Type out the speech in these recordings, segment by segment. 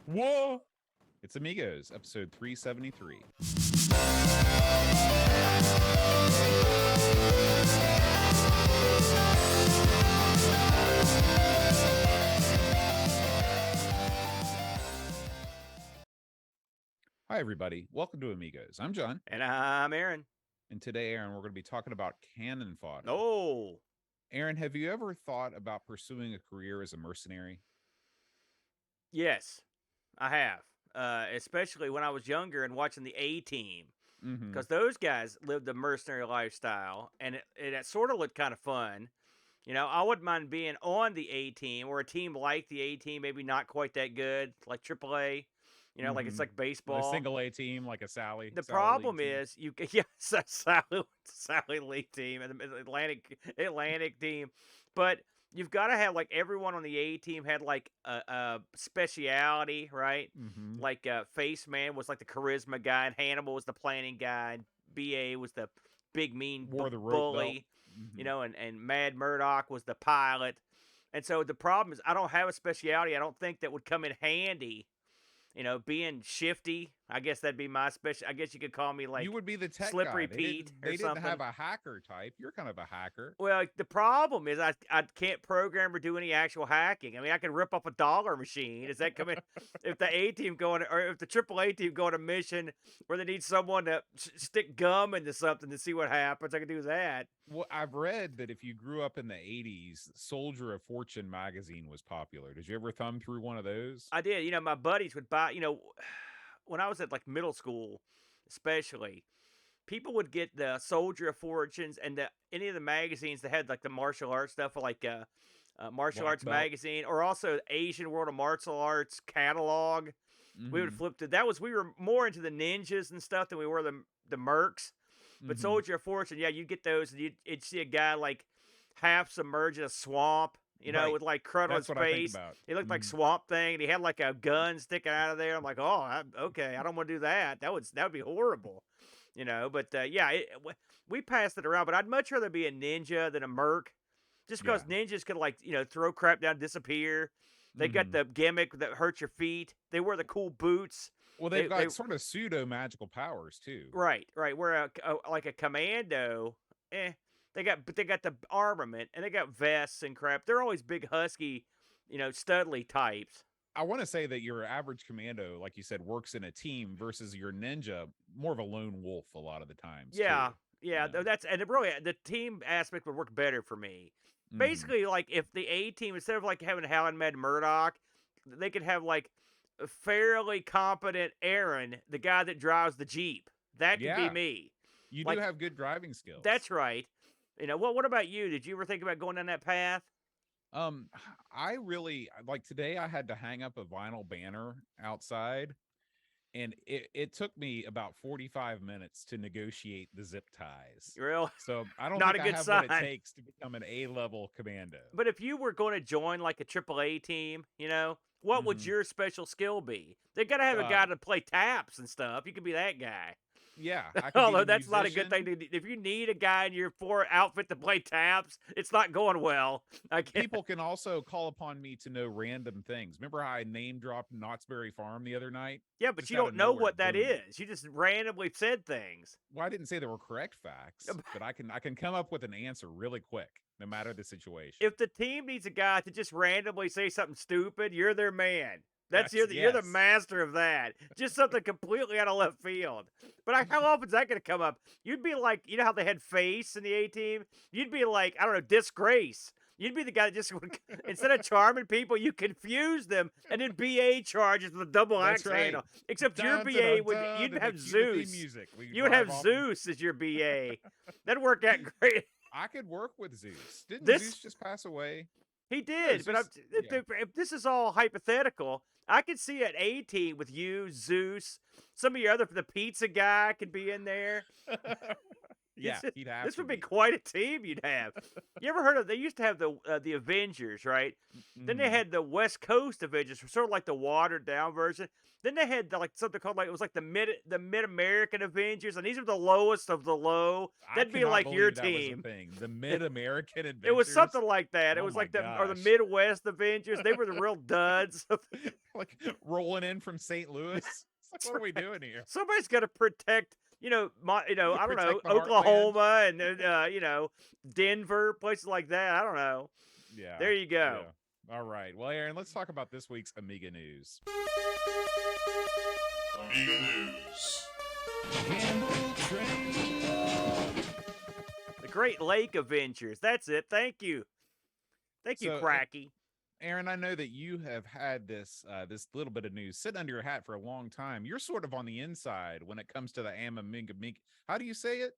Whoa! It's Amigos, episode 373. Hi, everybody. Welcome to Amigos. I'm John. And I'm Aaron. And today, Aaron, we're going to be talking about Cannon Fodder. Oh. Aaron, have you ever thought about pursuing a career as a mercenary? Yes, I have. Especially when I was younger and watching the A-Team. Mm-hmm. Because those guys lived a mercenary lifestyle, and it sort of looked kind of fun. You know, I wouldn't mind being on the A-Team or a team like the A-Team, maybe not quite that good, like AAA. You know, like it's like A baseball. single A team, like a Sally. The Sally problem League team. is Sally League team and the Atlantic team, but you've got to have like everyone on the A team had like a speciality, right? Mm-hmm. Like Face Man was like the charisma guy, and Hannibal was the planning guy, and BA was the big mean Wore the rope bully, belt. you know, and Mad Murdock was the pilot. And so the problem is I don't have a speciality. I don't think that would come in handy. You know, being shifty, I guess that'd be my special. I guess you could call me like You would be the tech Slippery guy. Pete They or didn't something. have a hacker type. You're kind of a hacker. Well, the problem is I can't program or do any actual hacking. I mean, I can rip up a dollar machine. Is that coming? If the A team going, or if the AAA team go on a mission where they need someone to stick gum into something to see what happens, I can do that. Well, I've read that if you grew up in the 80s, Soldier of Fortune magazine was popular. Did you ever thumb through one of those? I did. You know, my buddies would buy. You know, when I was at like middle school, especially, people would get the Soldier of Fortunes and any of the magazines that had like the martial arts stuff, like Martial Black Arts belt. magazine, or also Asian World of Martial Arts catalog. We would flip to that. We were more into the ninjas and stuff than we were the mercs. But Soldier of Fortune, yeah, you'd get those, and you'd see a guy like half submerged in a swamp, you know, Right. with like crud on his That's what I think face. about. He looked like Swamp Thing, and he had like a gun sticking out of there. I'm like, oh, okay, I don't want to do that. That would be horrible, you know. But yeah, we passed it around. But I'd much rather be a ninja than a merc, just because ninjas could like throw crap down, disappear. They got the gimmick that hurts your feet. They wear the cool boots. Well, they've got sort of pseudo magical powers too. Right. Where like a commando, they got the armament and they got vests and crap. They're always big, husky, studly types. I want to say that your average commando, like you said, works in a team versus your ninja, more of a lone wolf a lot of the times. Yeah, too, yeah. That's and it really the team aspect would work better for me. Basically, like if the A team, instead of like having Hal and Mad Murdock, they could have like a fairly competent Aaron, the guy that drives the Jeep. That could be me. You like, do have good driving skills. That's right. You know, what about you? Did you ever think about going down that path? I really like today I had to hang up a vinyl banner outside, and it took me about 45 minutes to negotiate the zip ties. Real? So I don't Not think a good I have sign. what it takes to become an A-level commando. But if you were going to join like a AAA team, what would your special skill be? They got to have a guy to play taps and stuff. You could be that guy. Yeah. Although that's not a good thing. If you need a guy in your outfit to play taps, it's not going well. People can also call upon me to know random things. Remember how I name dropped Knott's Berry Farm the other night? Yeah, but you don't know what that is. You just randomly said things. Well, I didn't say they were correct facts, but I can come up with an answer really quick, no matter the situation. If the team needs a guy to just randomly say something stupid, you're their man. You're the master of that. Just something completely out of left field. But how often is that going to come up? You'd be like, you know how they had Face in the A team? You'd be like, I don't know, Disgrace. You'd be the guy that just instead of charming people, you confuse them, and then BA charges with a double axe handle. Except your BA you'd have Zeus. You would have Zeus as your BA. That'd work out great. I could work with Zeus. Didn't Zeus just pass away? He did, but if this is all hypothetical, I could see an A team with you, Zeus, some of your the pizza guy could be in there. Yeah, he'd have This to would be be. quite a team you'd have. You ever heard of? They used to have the Avengers, right? Then they Mhm. had the West Coast Avengers, sort of like the watered down version. Then they had like something called like it was like the Mid American Avengers, and these are the lowest of the low. I That'd be cannot like your believe that was a team. thing. The Mid-American It was Adventures. something like that. It Oh was my like the gosh. Midwest Avengers. They were the real duds. Like rolling in from St. Louis. It's like, That's what are we right. doing here? Somebody's got to protect, I don't know, Protect the heartland. Oklahoma and Denver, places like that. I don't know. Yeah. There you go. Yeah. All right. Well, Aaron, let's talk about this week's Amiga news. Amiga News. The Great Lake Avengers. That's it. Thank you. Thank you, So, Cracky. Aaron, I know that you have had this little bit of news sitting under your hat for a long time. You're sort of on the inside when it comes to the Amiga. How do you say it?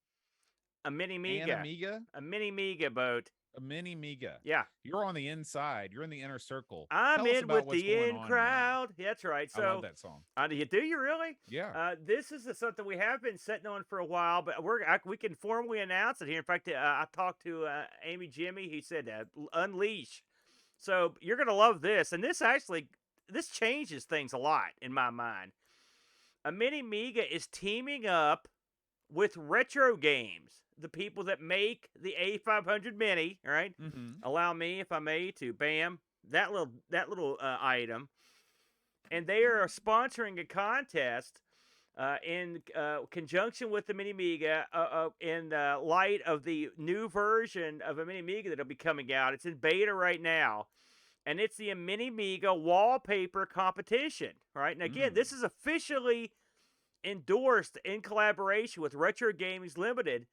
A mini Miga. Amiga? A mini Miga boat. A mini Miga. Yeah. You're on the inside. You're in the inner circle. I'm Tell us in about with what's the going in on crowd. Yeah, that's right. now. So, I love that song. do you really? Yeah. This is something we have been sitting on for a while, but we can formally announce it here. In fact, I talked to Amy Jimmy. He said unleash. So you're gonna love this, and this changes things a lot in my mind. A mini Miga is teaming up with Retro Games, the people that make the A500 Mini. All right, Mm-hmm. allow me, if I may, to bam that little item, and they are sponsoring a contest in conjunction with the Mini Amiga in light of the new version of a Mini Amiga that'll be coming out. It's in beta right now, and it's the Mini Amiga wallpaper competition. Right, and again, this is officially endorsed in collaboration with Retro Gaming Limited.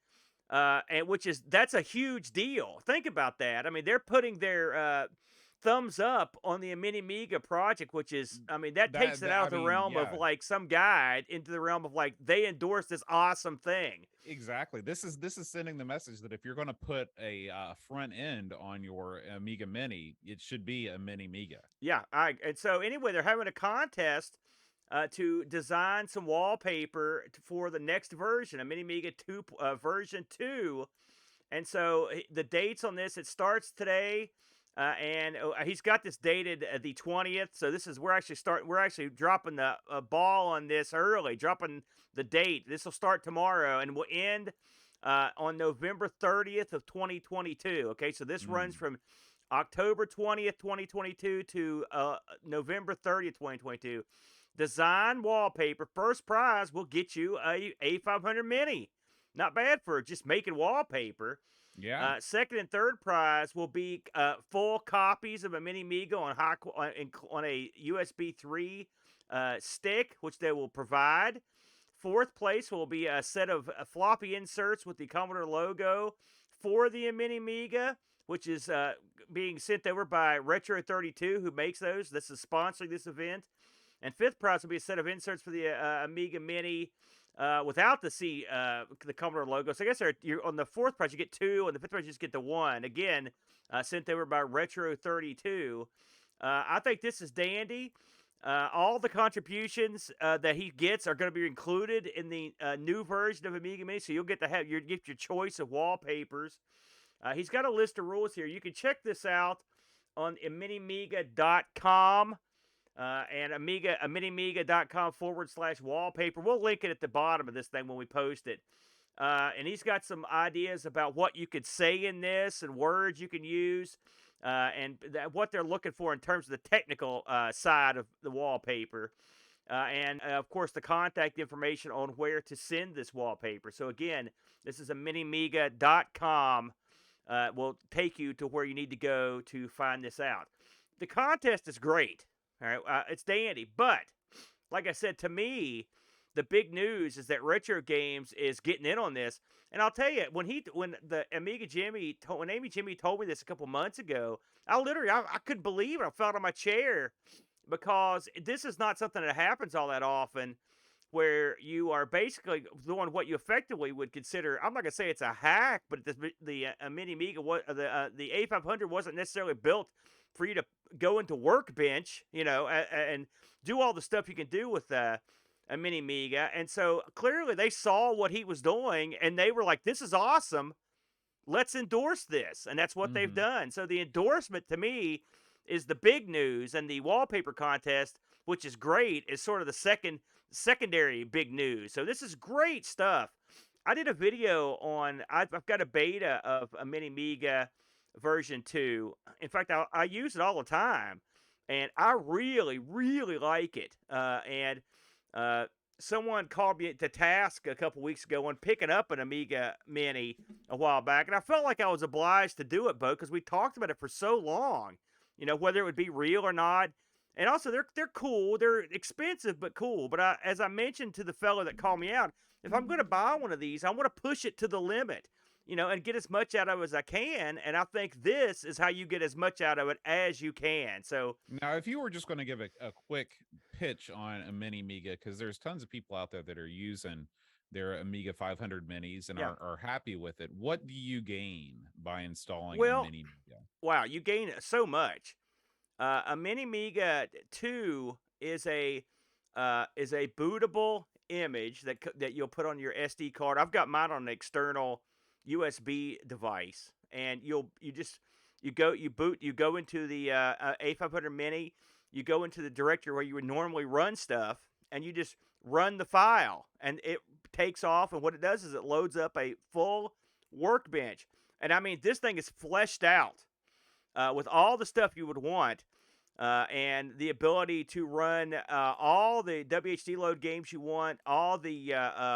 And that's a huge deal. Think about that. I mean, they're putting their thumbs up on the Mini Amiga project, which is, I mean, that takes it out of the realm of like some guide into the realm of like they endorse this awesome thing. Exactly. This is sending the message that if you're going to put a front end on your Amiga Mini, it should be a Mini Amiga. Yeah. And so anyway, they're having a contest to design some wallpaper for the next version, a Mini Amiga 2 version 2. And so the dates on this, it starts today. And he's got this dated the 20th. So we're actually dropping the ball on this early, dropping the date. This will start tomorrow and will end on November 30th of 2022. Okay, so this runs from October 20th, 2022 to November 30th, 2022. Design wallpaper. First prize will get you a A500 Mini. Not bad for just making wallpaper. Yeah. Second and third prize will be full copies of a Mini Amiga on a USB 3 stick, which they will provide. Fourth place will be a set of floppy inserts with the Commodore logo for the Mini Amiga, which is being sent over by Retro32, who makes those. This is sponsoring this event. And fifth prize will be a set of inserts for the Amiga Mini without the Commodore logo. So I guess you're on the fourth prize you get 2, and the fifth prize you just get the 1. Again, sent over by Retro32. I think this is dandy. All the contributions that he gets are going to be included in the new version of Amiga Mini, so you'll get your choice of wallpapers. He's got a list of rules here. You can check this out on minimiga.com. And minimiga.com/wallpaper. We'll link it at the bottom of this thing when we post it. And he's got some ideas about what you could say in this and words you can use and what they're looking for in terms of the technical side of the wallpaper. And, of course, the contact information on where to send this wallpaper. So, again, this is minimiga.com. Will take you to where you need to go to find this out. The contest is great. All right, it's dandy, but like I said, to me, the big news is that Retro Games is getting in on this. And I'll tell you, when Amy Jimmy told me this a couple months ago, I couldn't believe it. I fell out of my chair because this is not something that happens all that often, where you are basically doing what you effectively would consider. I'm not gonna say it's a hack, but the Mini Amiga, the A500 wasn't necessarily built for you to go into Workbench, and do all the stuff you can do with a mini Amiga, and so clearly they saw what he was doing, and they were like, "This is awesome. Let's endorse this," and that's what they've Mm-hmm. done. So the endorsement to me is the big news, and the wallpaper contest, which is great, is sort of the secondary big news. So this is great stuff. I did a video on. I've got a beta of a mini Amiga version 2. In fact, I use it all the time, and I really, really like it. And uh, someone called me to task a couple weeks ago on picking up an Amiga Mini a while back, and I felt like I was obliged to do it, Bo, because we talked about it for so long. Whether it would be real or not. And also, they're cool. They're expensive, but cool. But as I mentioned to the fellow that called me out, if I'm going to buy one of these, I want to push it to the limit, and get as much out of it as I can. And I think this is how you get as much out of it as you can. So Now, if you were just going to give a quick pitch on a mini Amiga, because there's tons of people out there that are using their Amiga 500 minis and yeah, are happy with it, what do you gain by installing a well, mini Amiga? wow, you gain so much. A mini Amiga 2 is a bootable image that you'll put on your SD card. I've got mine on an external USB device, and you go into the A500 Mini, you go into the directory where you would normally run stuff, and you just run the file, and it takes off. And what it does is it loads up a full workbench, and I mean this thing is fleshed out with all the stuff you would want. And the ability to run all the WHD load games you want, all the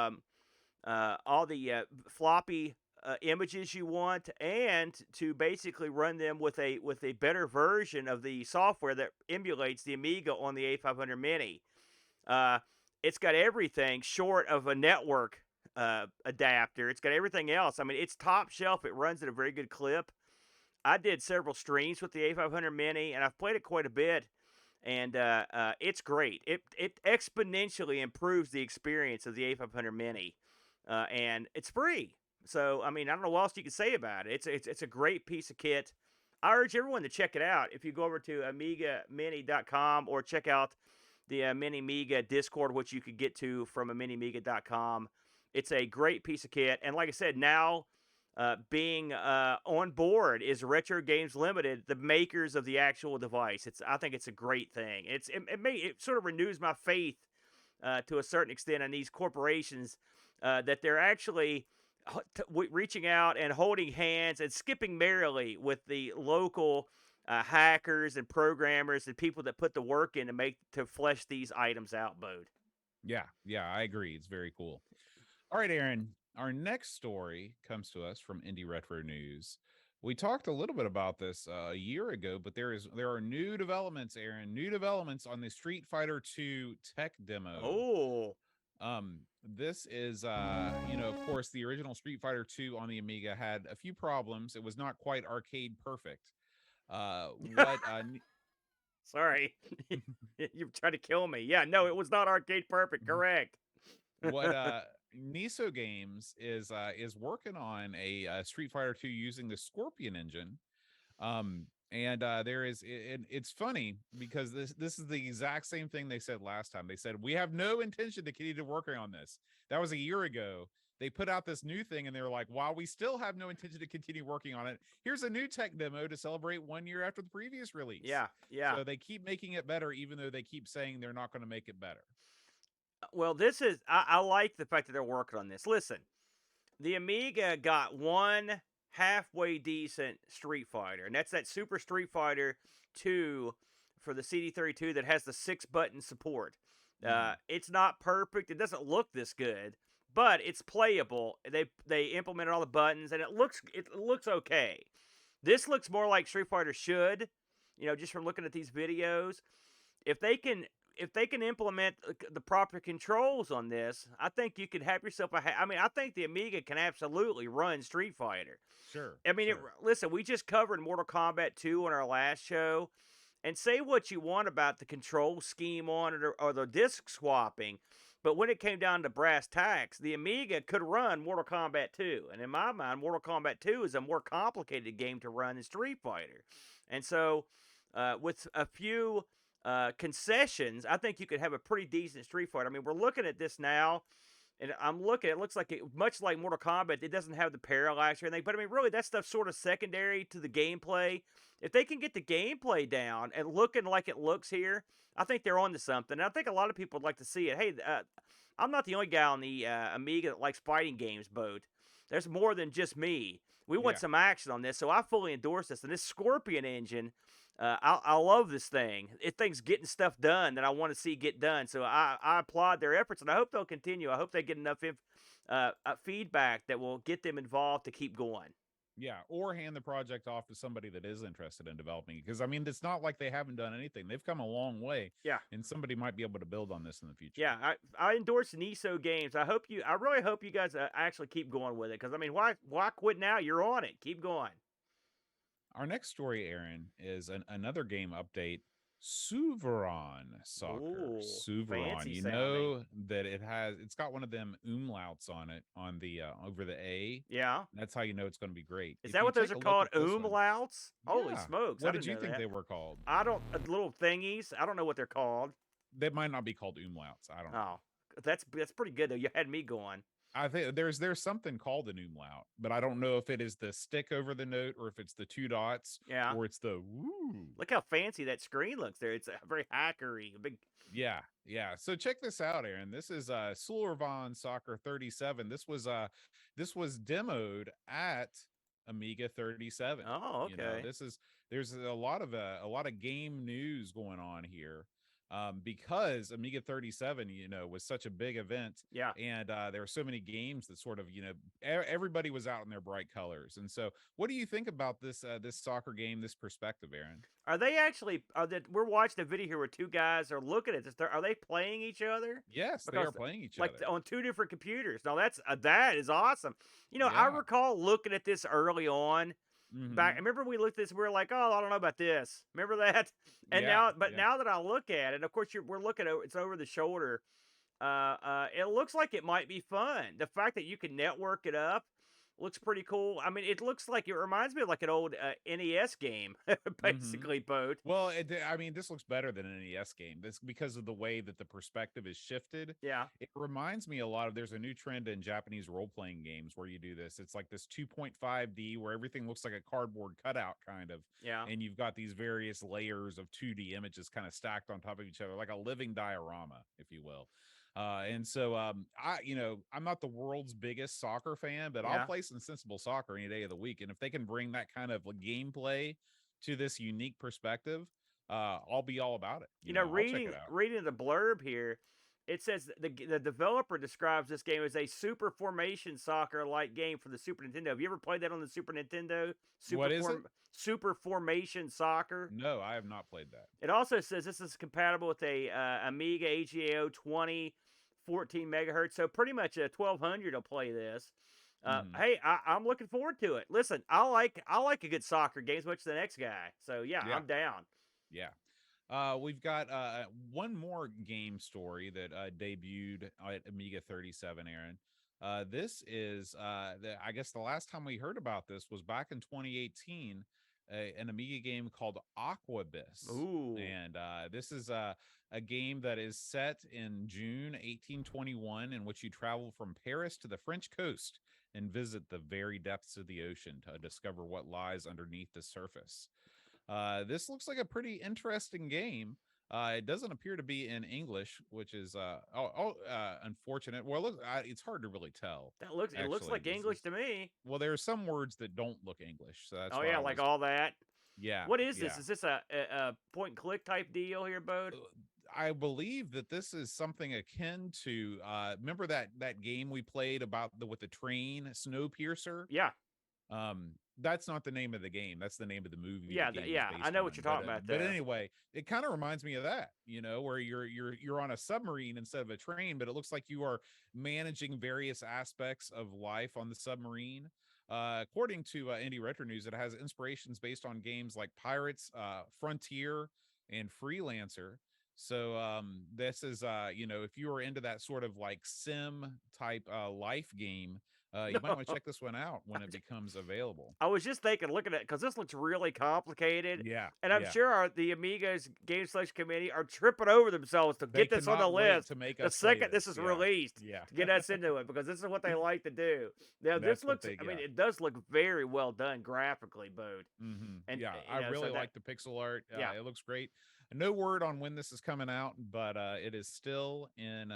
floppy images you want, and to basically run them with a better version of the software that emulates the Amiga on the A500 Mini. It's got everything short of a network adapter. It's got everything else. I mean, it's top shelf. It runs at a very good clip. I did several streams with the A500 Mini, and I've played it quite a bit, and it's great. It exponentially improves the experience of the A500 Mini, and it's free. So, I mean, I don't know what else you can say about it. It's a great piece of kit. I urge everyone to check it out. If you go over to AmigaMini.com or check out the Mini Amiga Discord, which you could get to from AminiAmiga.com. It's a great piece of kit, and like I said, now being on board is Retro Games Limited, the makers of the actual device. I think it's a great thing. It sort of renews my faith to a certain extent in these corporations that they're actually reaching out and holding hands and skipping merrily with the local hackers and programmers and people that put the work in to flesh these items out, Bode. Yeah, I agree. It's very cool. All right, Aaron. Our next story comes to us from Indie Retro News. We talked a little bit about this a year ago, but there are new developments, Aaron. New developments on the Street Fighter 2 tech demo. Oh, This is of course, the original Street Fighter 2 on the Amiga had a few problems. It was not quite arcade perfect. What sorry. You're trying to kill me. Yeah, no, it was not arcade perfect. Correct. what Niso Games is working on a Street Fighter 2 using the Scorpion engine. And there is it's funny because this is the exact same thing they said last time. They said we have no intention to continue working on this. That was a year ago. They put out this new thing and they were like, while we still have no intention to continue working on it, here's a new tech demo to celebrate 1 year after the previous release. Yeah. So they keep making it better, even though they keep saying they're not going to make it better. Well, I like the fact that they're working on this. Listen, the Amiga got one halfway decent Street Fighter, and that's that Super Street Fighter 2 for the CD32 that has the 6-button support. It's not perfect. It doesn't look this good, but it's playable. They implemented all the buttons, and it looks okay. This looks more like Street Fighter should, just from looking at these videos. If they can implement the proper controls on this, I think you could have yourself I think the Amiga can absolutely run Street Fighter. Sure. I mean, listen, we just covered Mortal Kombat 2 on our last show, and say what you want about the control scheme on it or the disc swapping, but when it came down to brass tacks, the Amiga could run Mortal Kombat 2. And in my mind, Mortal Kombat 2 is a more complicated game to run than Street Fighter. And so, with a few concessions, I think you could have a pretty decent Street Fighter. I mean, we're looking at this now, and I'm looking. It looks like much like Mortal Kombat. It doesn't have the parallax or anything, but I mean, really, that stuff's sort of secondary to the gameplay. If they can get the gameplay down and looking like it looks here, I think they're on to something. And I think a lot of people would like to see it. Hey, I'm not the only guy on the Amiga that likes fighting games, boat. There's more than just me. We want some action on this, so I fully endorse this. And this Scorpion engine, I love this thing. It thing's getting stuff done that I want to see get done. So I applaud their efforts, and I hope they'll continue. I hope they get enough feedback that will get them involved to keep going. Yeah, or hand the project off to somebody that is interested in developing it. Because I mean, it's not like they haven't done anything. They've come a long way. Yeah, and somebody might be able to build on this in the future. Yeah, I endorse NISO Games. I really hope you guys actually keep going with it. Because I mean, why quit now? You're on it. Keep going. Our next story, Aaron, is another game update. Suveron Soccer. Ooh, Suveron. fancy You sounding. know that it's got one of them umlauts on it on the over the A. Yeah. That's how you know it's going to be great. Is If that you what those take are a look called? at this one- Umlauts? Holy Yeah. smokes. What I did didn't you know think that. they were called? I don't, little thingies. I don't know what they're called. They might not be called umlauts. I don't know. Oh, that's pretty good though. You had me going. I think there's something called an umlaut, but I don't know if it is the stick over the note or if it's the two dots Yeah. or it's the woo. Look how fancy that screen looks there. It's very hackery. Big. Yeah. So check this out, Aaron. This is Suveron Soccer 37. This was demoed at Amiga 37. Oh, okay. You know, there's a lot of game news going on here. Because Amiga 37, was such a big event. Yeah. And there were so many games that sort of, everybody was out in their bright colors. And so what do you think about this soccer game, this perspective, Aaron? Are they actually, we're watching a video here where two guys are looking at this. Are they playing each other? Yes, they are playing each like other. on two different computers. Now that is awesome. I recall looking at this early on. Back, remember we looked at this, we were like, oh, I don't know about this. Remember that? And now that I look at it, of course we're looking at it's over the shoulder. It looks like it might be fun. The fact that you can network it up looks pretty cool. I mean, it looks like it reminds me of like an old NES game, basically, boat. Well, this looks better than an NES game. This because of the way that the perspective is shifted. Yeah, it reminds me a lot of. There's a new trend in Japanese role-playing games where you do this. It's like this 2.5D where everything looks like a cardboard cutout, kind of. Yeah, and you've got these various layers of 2D images kind of stacked on top of each other, like a living diorama, if you will. And so I'm not the world's biggest soccer fan, but I'll play some sensible soccer any day of the week. And if they can bring that kind of gameplay to this unique perspective, I'll be all about it. Reading the blurb here, it says the developer describes this game as a super formation soccer-like game for the Super Nintendo. Have you ever played that on the Super Nintendo? What is it? Super Formation Soccer. No, I have not played that. It also says this is compatible with a Amiga AGAO 20 14 megahertz. So pretty much a 1200 will play this. Hey, I'm looking forward to it. Listen, I like a good soccer game as much as the next guy. So yeah. I'm down. Yeah. We've got one more game story that debuted at Amiga 37, Aaron. This is I guess the last time we heard about this was back in 2018, an Amiga game called Aquabis. Ooh. And this is a game that is set in June 1821, in which you travel from Paris to the French coast and visit the very depths of the ocean to discover what lies underneath the surface. This looks like a pretty interesting game. It doesn't appear to be in English, which is unfortunate. Well, it's hard to really tell. It looks like English to me. Well, there are some words that don't look English, so that's like all that. Yeah. What is this? Is this a point and click type deal here, Bode? I believe that this is something akin to remember that game we played with the train, Snowpiercer? Yeah. That's not the name of the game. That's the name of the movie. Yeah, I know what you're talking about. But anyway, it kind of reminds me of that, where you're on a submarine instead of a train, but it looks like you are managing various aspects of life on the submarine. According to Indie Retro News, it has inspirations based on games like Pirates, Frontier, and Freelancer. So this is if you are into that sort of like sim type life game, You might want to check this one out when it becomes available. I was just thinking, looking at it, because this looks really complicated. Yeah, And I'm yeah. sure the Amigos Game Selection Committee are tripping over themselves to They get this on the cannot wait list to make the us play second this is Yeah, released yeah. to get us into it, because this is what they like to do. Now, this That's what looks, they I mean, get. it does look very well done graphically, Bode. And, Yeah, you I know, so really that, like the pixel art. yeah. It looks great. No word on when this is coming out, but it is still in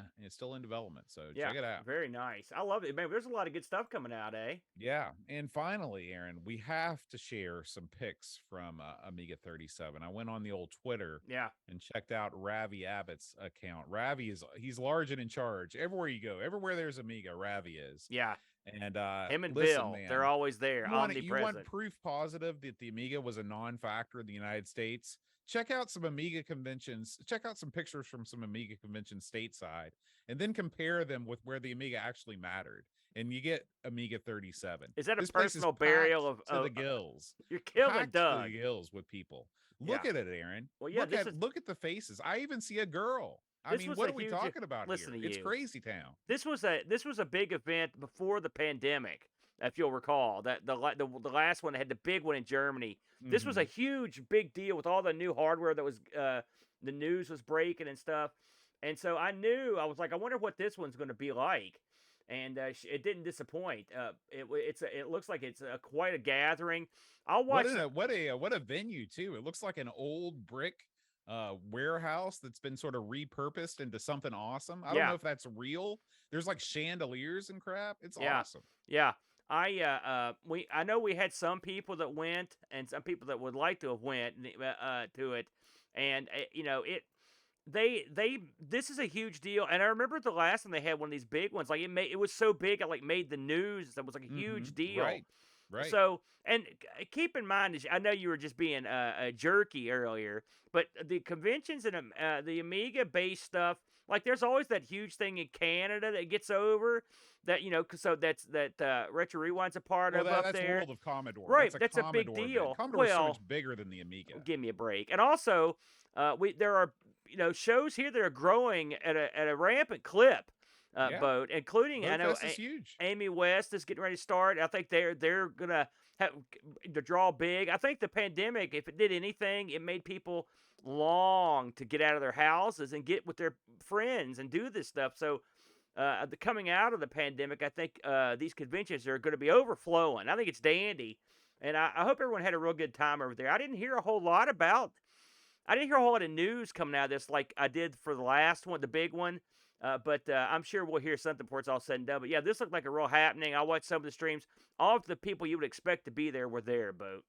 development. So Yeah, check it out. very nice. I love it, man. There's a lot of good stuff coming out, eh? Yeah, and finally, Aaron, we have to share some pics from Amiga 37. I went on the old Twitter Yeah. and checked out Ravi Abbott's account. Ravi he's large and in charge. Everywhere you go, everywhere there's Amiga, Ravi is. Yeah. And Him and listen, Bill, they're man, always there, you want omnipresent. proof positive that the Amiga was a non-factor in the United States? Check out some Amiga conventions. Check out some pictures from some Amiga conventions stateside, and then compare them with where the Amiga actually mattered. And you get Amiga 37. Is that a This place is personal packed burial of to the gills. You're killing Packed to Doug. the gills with people. Yeah. Look at it, Aaron. Well, yeah, Look at the faces. I even see a girl. I This mean, was what a are we huge- talking about listen here? to It's you. crazy town. This was a big event before the pandemic, if you'll recall. That the last one had the big one in Germany. This was a huge big deal with all the new hardware that was the news was breaking and stuff. And so I was like, I wonder what this one's going to be like. And it didn't disappoint. It looks like it's quite a gathering. I'll watch. What a venue too. It looks like an old brick warehouse that's been sort of repurposed into something awesome. I don't know if that's real. There's like chandeliers and crap. It's awesome. Yeah. I know we had some people that went and some people that would like to have went to it, and this is a huge deal. And I remember the last time they had one of these big ones, like it was so big it like made the news. It was like a huge deal. Right. So, and keep in mind, I know you were just being jerky earlier, but the conventions and the Amiga-based stuff, like there's always that huge thing in Canada that gets over that, so that Retro Rewind's a part of up that's there. World of Commodore. Right, that's a big deal. Commodore's so much bigger than the Amiga. Give me a break. And also, there are shows here that are growing at a rampant clip. Boat, including I know is huge. Amy West is getting ready to start. I think they're gonna have to draw big. I think the pandemic, if it did anything, it made people long to get out of their houses and get with their friends and do this stuff. So, coming out of the pandemic, I think these conventions are going to be overflowing. I think it's dandy, and I hope everyone had a real good time over there. I didn't hear a whole lot of news coming out of this like I did for the last one, the big one. But I'm sure we'll hear something before it's all said and done. But yeah, this looked like a real happening. I watched some of the streams. All of the people you would expect to be there were there, but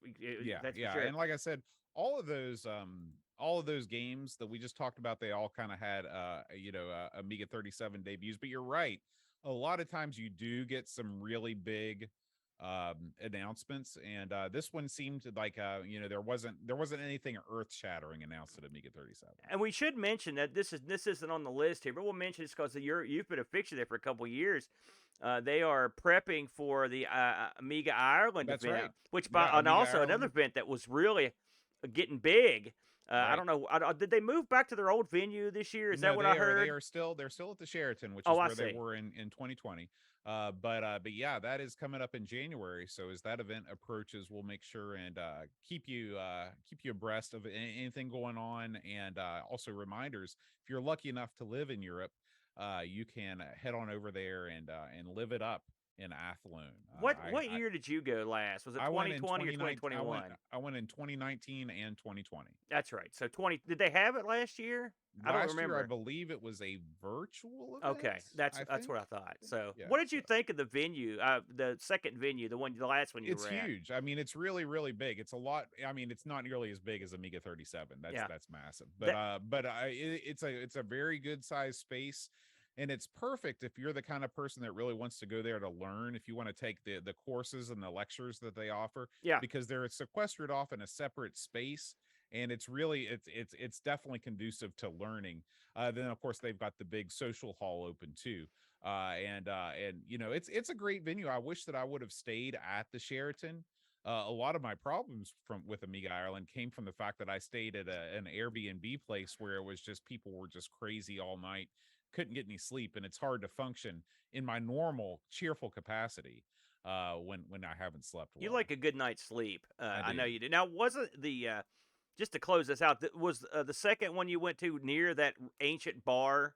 that's for sure. And like I said, all of those games that we just talked about, they all kind of had Amiga 37 debuts. But you're right, a lot of times you do get some really big announcements, and this one seemed like there wasn't anything earth-shattering announced at Amiga 37. And we should mention that this isn't on the list here, but we'll mention this because you've been a fixture there for a couple of years. They are prepping for the Amiga Ireland event, right. which and also Ireland. another event that was really getting big. Right. I don't know. Did they move back to their old venue this year? Is that what I heard? They're still at the Sheraton, which is where they were in 2020. But yeah, that is coming up in January. So as that event approaches, we'll make sure and keep you abreast of anything going on, and also reminders. If you're lucky enough to live in Europe, you can head on over there and live it up in Athlone. What year did you go last? Was it 2020 or 2021? I went in 2019 and 2020. That's right. So 20. Did they have it last year? I don't remember. Year, I believe it was a virtual event. Okay, that's what I thought. So, what did you think of the venue? The second venue, the last one you were at? It's huge. I mean, it's really, really big. It's a lot. I mean, it's not nearly as big as Amiga 37. That's massive. But it's a very good sized space. And it's perfect if you're the kind of person that really wants to go there to learn, if you want to take the courses and the lectures that they offer. Yeah. Because they're sequestered off in a separate space. And it's definitely conducive to learning. Then of course they've got the big social hall open too. And it's a great venue. I wish that I would have stayed at the Sheraton. A lot of my problems with Amiga Ireland came from the fact that I stayed at an Airbnb place where it was just people were just crazy all night, couldn't get any sleep, and it's hard to function in my normal cheerful capacity when I haven't slept well. You like a good night's sleep. I know do. you do. Now, wasn't the just to close this out, was the second one you went to near that ancient bar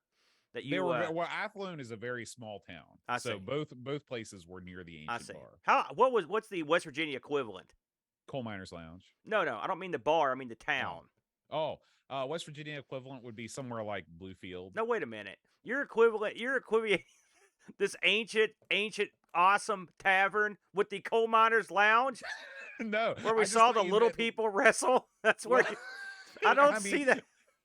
that They you? were well. Athlone is a very small town, I so see. both places were near the I ancient see. bar. What's the West Virginia equivalent? Coal Miners Lounge. No, I don't mean the bar. I mean the town. West Virginia equivalent would be somewhere like Bluefield. No, wait a minute. You're equivalent. This ancient, awesome tavern with the Coal Miners Lounge, No, where we saw the little people wrestle. That's where I don't see that.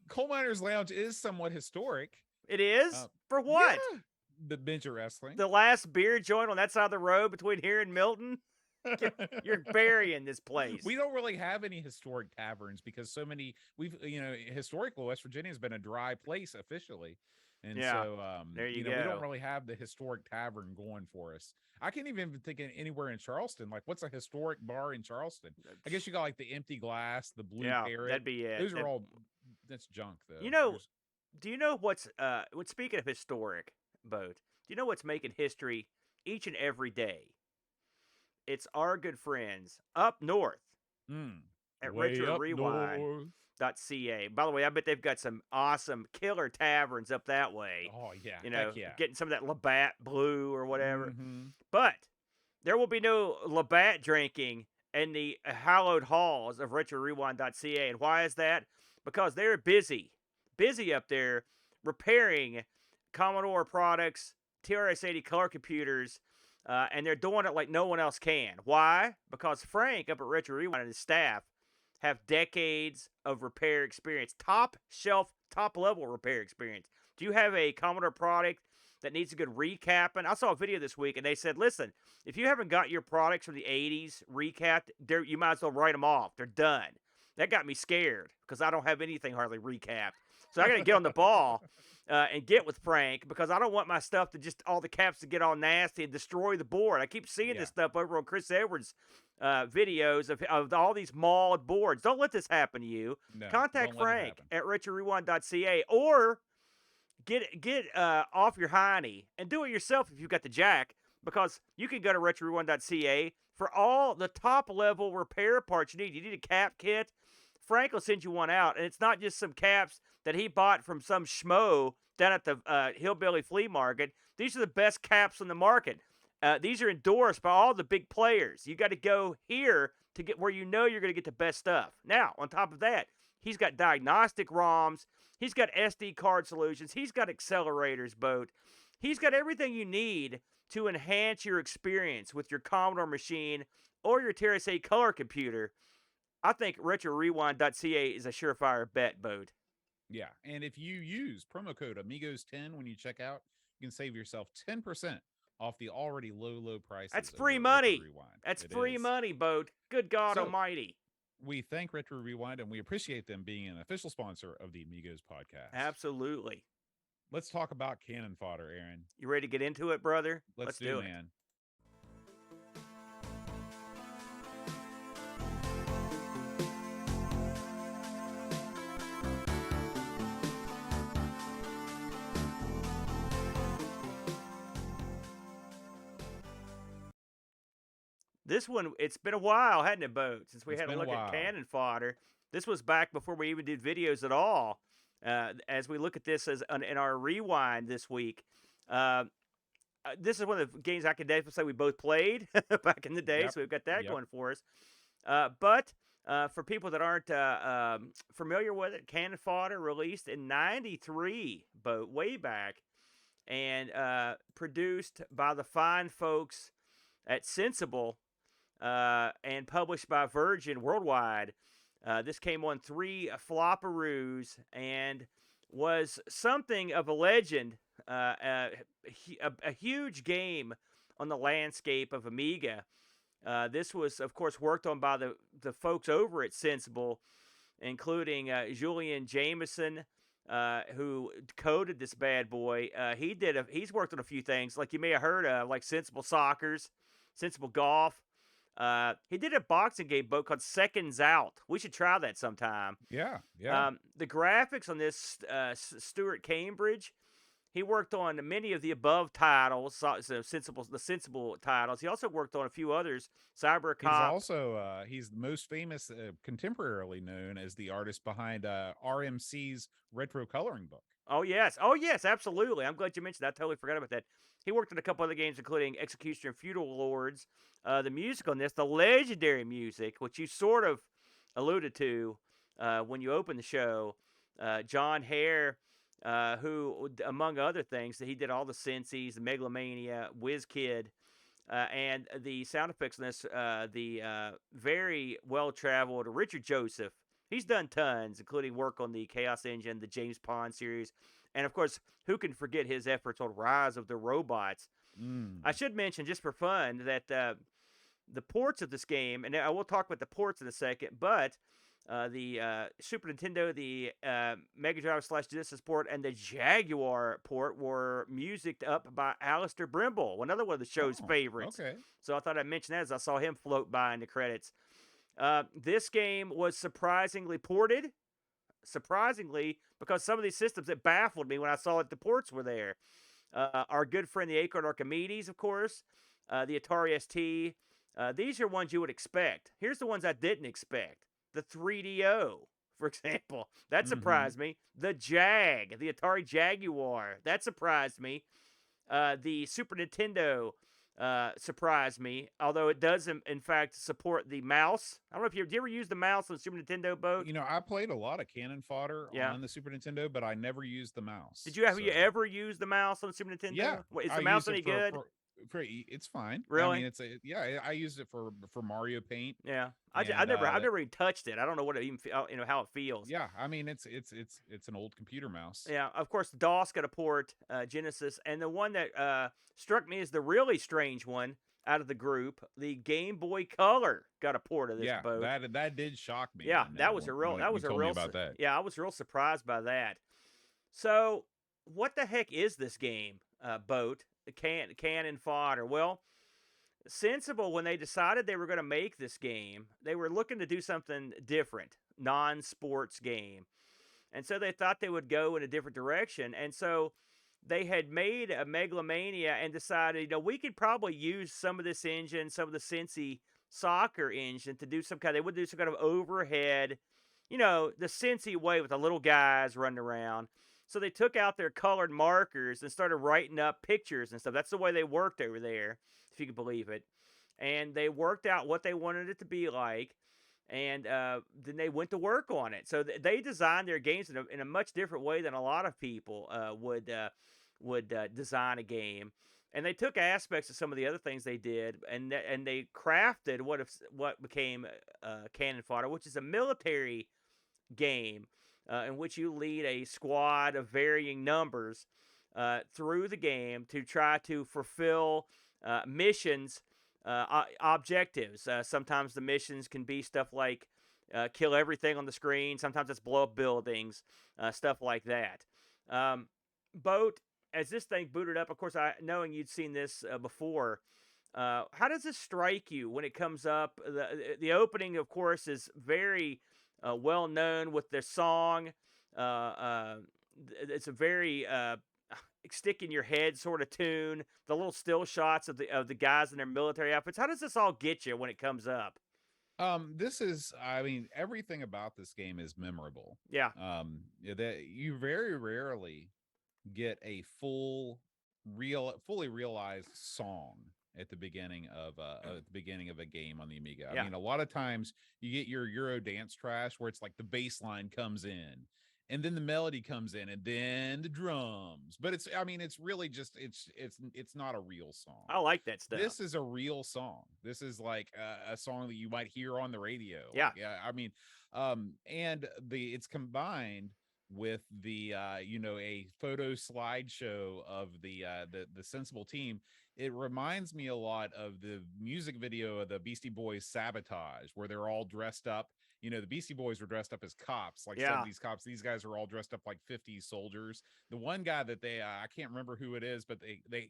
Coal Miners Lounge is somewhat historic. It is? For what? Yeah, the bench wrestling. The last beer joint on that side of the road between here and Milton? You're burying this place. We don't really have any historic taverns because historical West Virginia has been a dry place officially. And so, there you we go. don't really have the historic tavern going for us. I can't even think of anywhere in Charleston. Like, what's a historic bar in Charleston? I guess you got like the Empty Glass, the Blue Parrot. That'd be it. Those are all, that's junk though. Do you know what's speaking of historic, Boat, do you know what's making history each and every day? It's our good friends up north at RetroRewind.ca. By the way, I bet they've got some awesome killer taverns up that way. Oh, yeah. Getting some of that Labatt Blue or whatever. Mm-hmm. But there will be no Labatt drinking in the hallowed halls of RetroRewind.ca. And why is that? Because they're busy up there repairing Commodore products, TRS-80 color computers, and they're doing it like no one else can. Why? Because Frank up at Retro Rewind and his staff have decades of repair experience, top shelf, top level repair experience. Do you have a Commodore product that needs a good recapping? I saw a video this week, and they said, listen, if you haven't got your products from the 80s recapped, you might as well write them off. They're done. That got me scared because I don't have anything hardly recapped. So I got to get on the ball and get with Frank because I don't want my stuff to all the caps to get all nasty and destroy the board. I keep seeing this stuff over on Chris Edwards' videos of all these mauled boards. Don't let this happen to you. No, contact Frank at RetroRewind.ca or get off your hiney and do it yourself if you've got the jack, because you can go to RetroRewind.ca for all the top level repair parts you need. You need a cap kit. Frank will send you one out, and it's not just some caps that he bought from some schmo down at the hillbilly flea market. These are the best caps on the market. These are endorsed by all the big players. You got to go here to get where you know you're going to get the best stuff. Now, on top of that, he's got diagnostic ROMs. He's got SD card solutions. He's got accelerators, Boat. He's got everything you need to enhance your experience with your Commodore machine or your TRS-80 color computer. I think RetroRewind.ca is a surefire bet, Boat. Yeah, and if you use promo code Amigos10 when you check out, you can save yourself 10% off the already low prices. That's free money. That's it free is. money, Boat. Good God Almighty. We thank Retro Rewind, and we appreciate them being an official sponsor of the Amigos podcast. Absolutely. Let's talk about Cannon Fodder, Aaron. You ready to get into it, brother? Let's do it, man. This one, it's been a while, hadn't it, Boat, since we had a look at Cannon Fodder. This was back before we even did videos at all. As we look at this in our rewind this week, this is one of the games I can definitely say we both played back in the day, so we've got that going for us. But for people that aren't familiar with it, Cannon Fodder released in '93, Boat, way back, and produced by the fine folks at Sensible and published by Virgin Worldwide. This came on 3 flopperoos and was something of a legend, a huge game on the landscape of Amiga. This was, of course, worked on by the folks over at Sensible, including Julian Jameson, who coded this bad boy. He's worked on a few things, like you may have heard of, like Sensible Soccers, Sensible Golf. He did a boxing game, Boat, called Seconds Out. We should try that sometime. Yeah. The graphics on this, Stuart Cambridge, He worked on many of the above titles, so the sensible titles. He also worked on a few others, He's CyberCop. also he's most famous contemporarily known as the artist behind RMC's retro coloring book. Oh yes, absolutely. I'm glad you mentioned that. I totally forgot about that. He worked on a couple other games, including Executioner and Feudal Lords. The music on this, the legendary music, which you sort of alluded to when you opened the show. John Hare, who, among other things, he did all the Sensies, the Megalomania, WizKid, and the sound effects on this, the very well-traveled Richard Joseph. He's done tons, including work on the Chaos Engine, the James Pond series, and of course, who can forget his efforts on Rise of the Robots? I should mention, just for fun, that the ports of this game, and I will talk about the ports in a second, but the Super Nintendo, the Mega Drive / Genesis port, and the Jaguar port were musiced up by Alistair Brimble, another one of the show's favorites. Okay. So I thought I'd mention that as I saw him float by in the credits. This game was surprisingly ported. Surprisingly, because some of these systems, it baffled me when I saw that the ports were there. Our good friend, the Acorn Archimedes, of course, the Atari ST. These are ones you would expect. Here's the ones I didn't expect. The 3DO, for example. That surprised me. The Jag, the Atari Jaguar. That surprised me. The Super Nintendo surprised me, although it does, in fact, support the mouse. I don't know if did you ever use the mouse on the Super Nintendo boat? You know, I played a lot of Cannon Fodder on the Super Nintendo, but I never used the mouse. Did you ever use the mouse on the Super Nintendo? Yeah. Is the mouse any good? It's fine. Really? I mean, I used it for Mario Paint. Yeah, I've never even touched it. I don't know what it even how it feels. Yeah, I mean it's an old computer mouse. Yeah, of course DOS got a port, Genesis, and the one that struck me as the really strange one out of the group, the Game Boy Color got a port of this boat. That did shock me. Yeah, that was a real Yeah, I was real surprised by that. So, what the heck is this game, boat? Cannon Fodder. Well, Sensible, when they decided they were going to make this game, they were looking to do something different, non-sports game. And so they thought they would go in a different direction. And so they had made a Megalomania and decided, we could probably use some of this engine, some of the Sensi soccer engine to do they would do some kind of overhead, the Sensi way with the little guys running around. So they took out their colored markers and started writing up pictures and stuff. That's the way they worked over there, if you can believe it. And they worked out what they wanted it to be like, and then they went to work on it. So they designed their games in a much different way than a lot of people would design a game. And they took aspects of some of the other things they did, and they crafted what became Cannon Fodder, which is a military game. In which you lead a squad of varying numbers through the game to try to fulfill missions, objectives. Sometimes the missions can be stuff like kill everything on the screen. Sometimes it's blow up buildings, stuff like that. Boat, as this thing booted up, of course, knowing you'd seen this before, how does this strike you when it comes up? The opening, of course, is very well known with their song. It's a very stick in your head sort of tune. The little still shots of the guys in their military outfits. How does this all get you when it comes up? Everything about this game is memorable. Yeah. That you very rarely get a fully realized song at the beginning of a game on the Amiga. I mean, a lot of times you get your Euro dance trash where it's like the bass line comes in and then the melody comes in and then the drums. But it's really just it's not a real song. I like that stuff. This is a real song. This is like a song that you might hear on the radio. Yeah. It's combined with the a photo slideshow of the Sensible team. It reminds me a lot of the music video of the Beastie Boys Sabotage, where they're all dressed up. The Beastie Boys were dressed up as cops, like 70s cops. These guys are all dressed up like 50s soldiers. The one guy that I can't remember who it is, but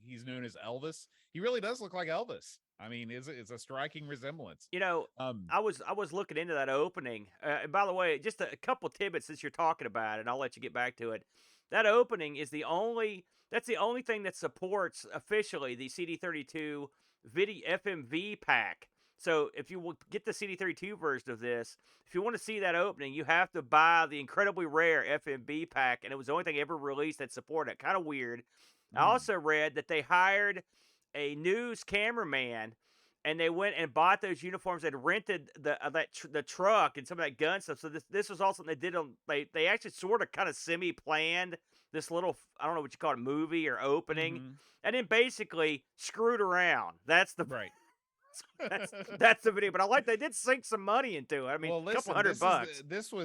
he's known as Elvis. He really does look like Elvis. I mean, it's a striking resemblance. I was looking into that opening. And by the way, just a couple tidbits since you're talking about it, and I'll let you get back to it. That opening is that's the only thing that supports officially the CD32 video FMV pack. So if you will get the CD32 version of this, if you want to see that opening, you have to buy the incredibly rare FMV pack, and it was the only thing ever released that supported it. Kind of weird. I also read that they hired a news cameraman, and they went and bought those uniforms. They'd rented the truck and some of that gun stuff. So this was also something they did on. They actually sort of kind of semi planned this little, I don't know what you call it, movie or opening, and then basically screwed around. That's the Right. that's the video. But I like they did sink some money into it. I mean, Well, a listen, couple $100.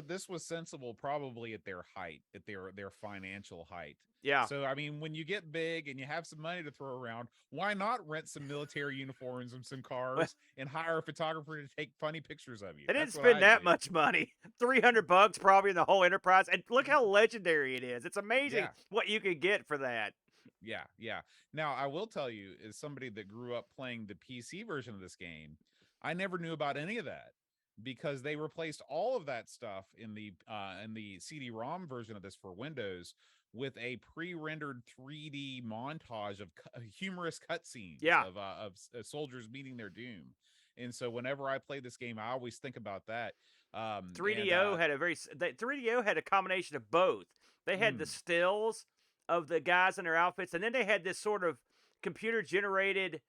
This was sensible, probably at their height, at their financial height. Yeah. So I mean, when you get big and you have some money to throw around, why not rent some military uniforms and some cars and hire a photographer to take funny pictures of you? They didn't spend that much money. $300 probably in the whole enterprise. And look how legendary it is. It's amazing what you could get for that. Yeah, yeah. Now, I will tell you, as somebody that grew up playing the PC version of this game, I never knew about any of that because they replaced all of that stuff in the CD-ROM version of this for Windows with a pre-rendered 3D montage of humorous cutscenes of soldiers meeting their doom. And so whenever I play this game, I always think about that. 3DO had a combination of both. They had the stills of the guys in their outfits, and then they had this sort of computer generated,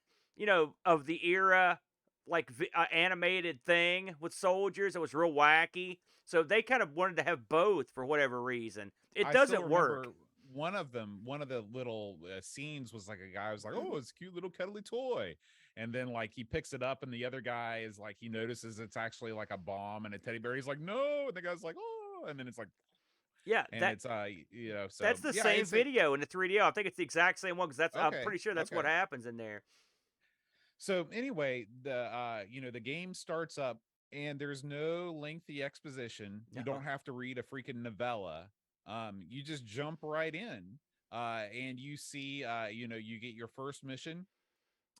of the era, like animated thing with soldiers. It was real wacky. So they kind of wanted to have both for whatever reason. It doesn't work. One of the little scenes was like a guy was like, "Oh, it's a cute little cuddly toy," and then like he picks it up, and the other guy is like, he notices it's actually like a bomb and a teddy bear. He's like, "No," and the guy's like, "Oh," and then it's like. Yeah, and it's so that's the same video in the 3DO. I think it's the exact same one because I'm pretty sure that's what happens in there. So anyway, the game starts up and there's no lengthy exposition. You don't have to read a freaking novella. You just jump right in, and you see, you get your first mission,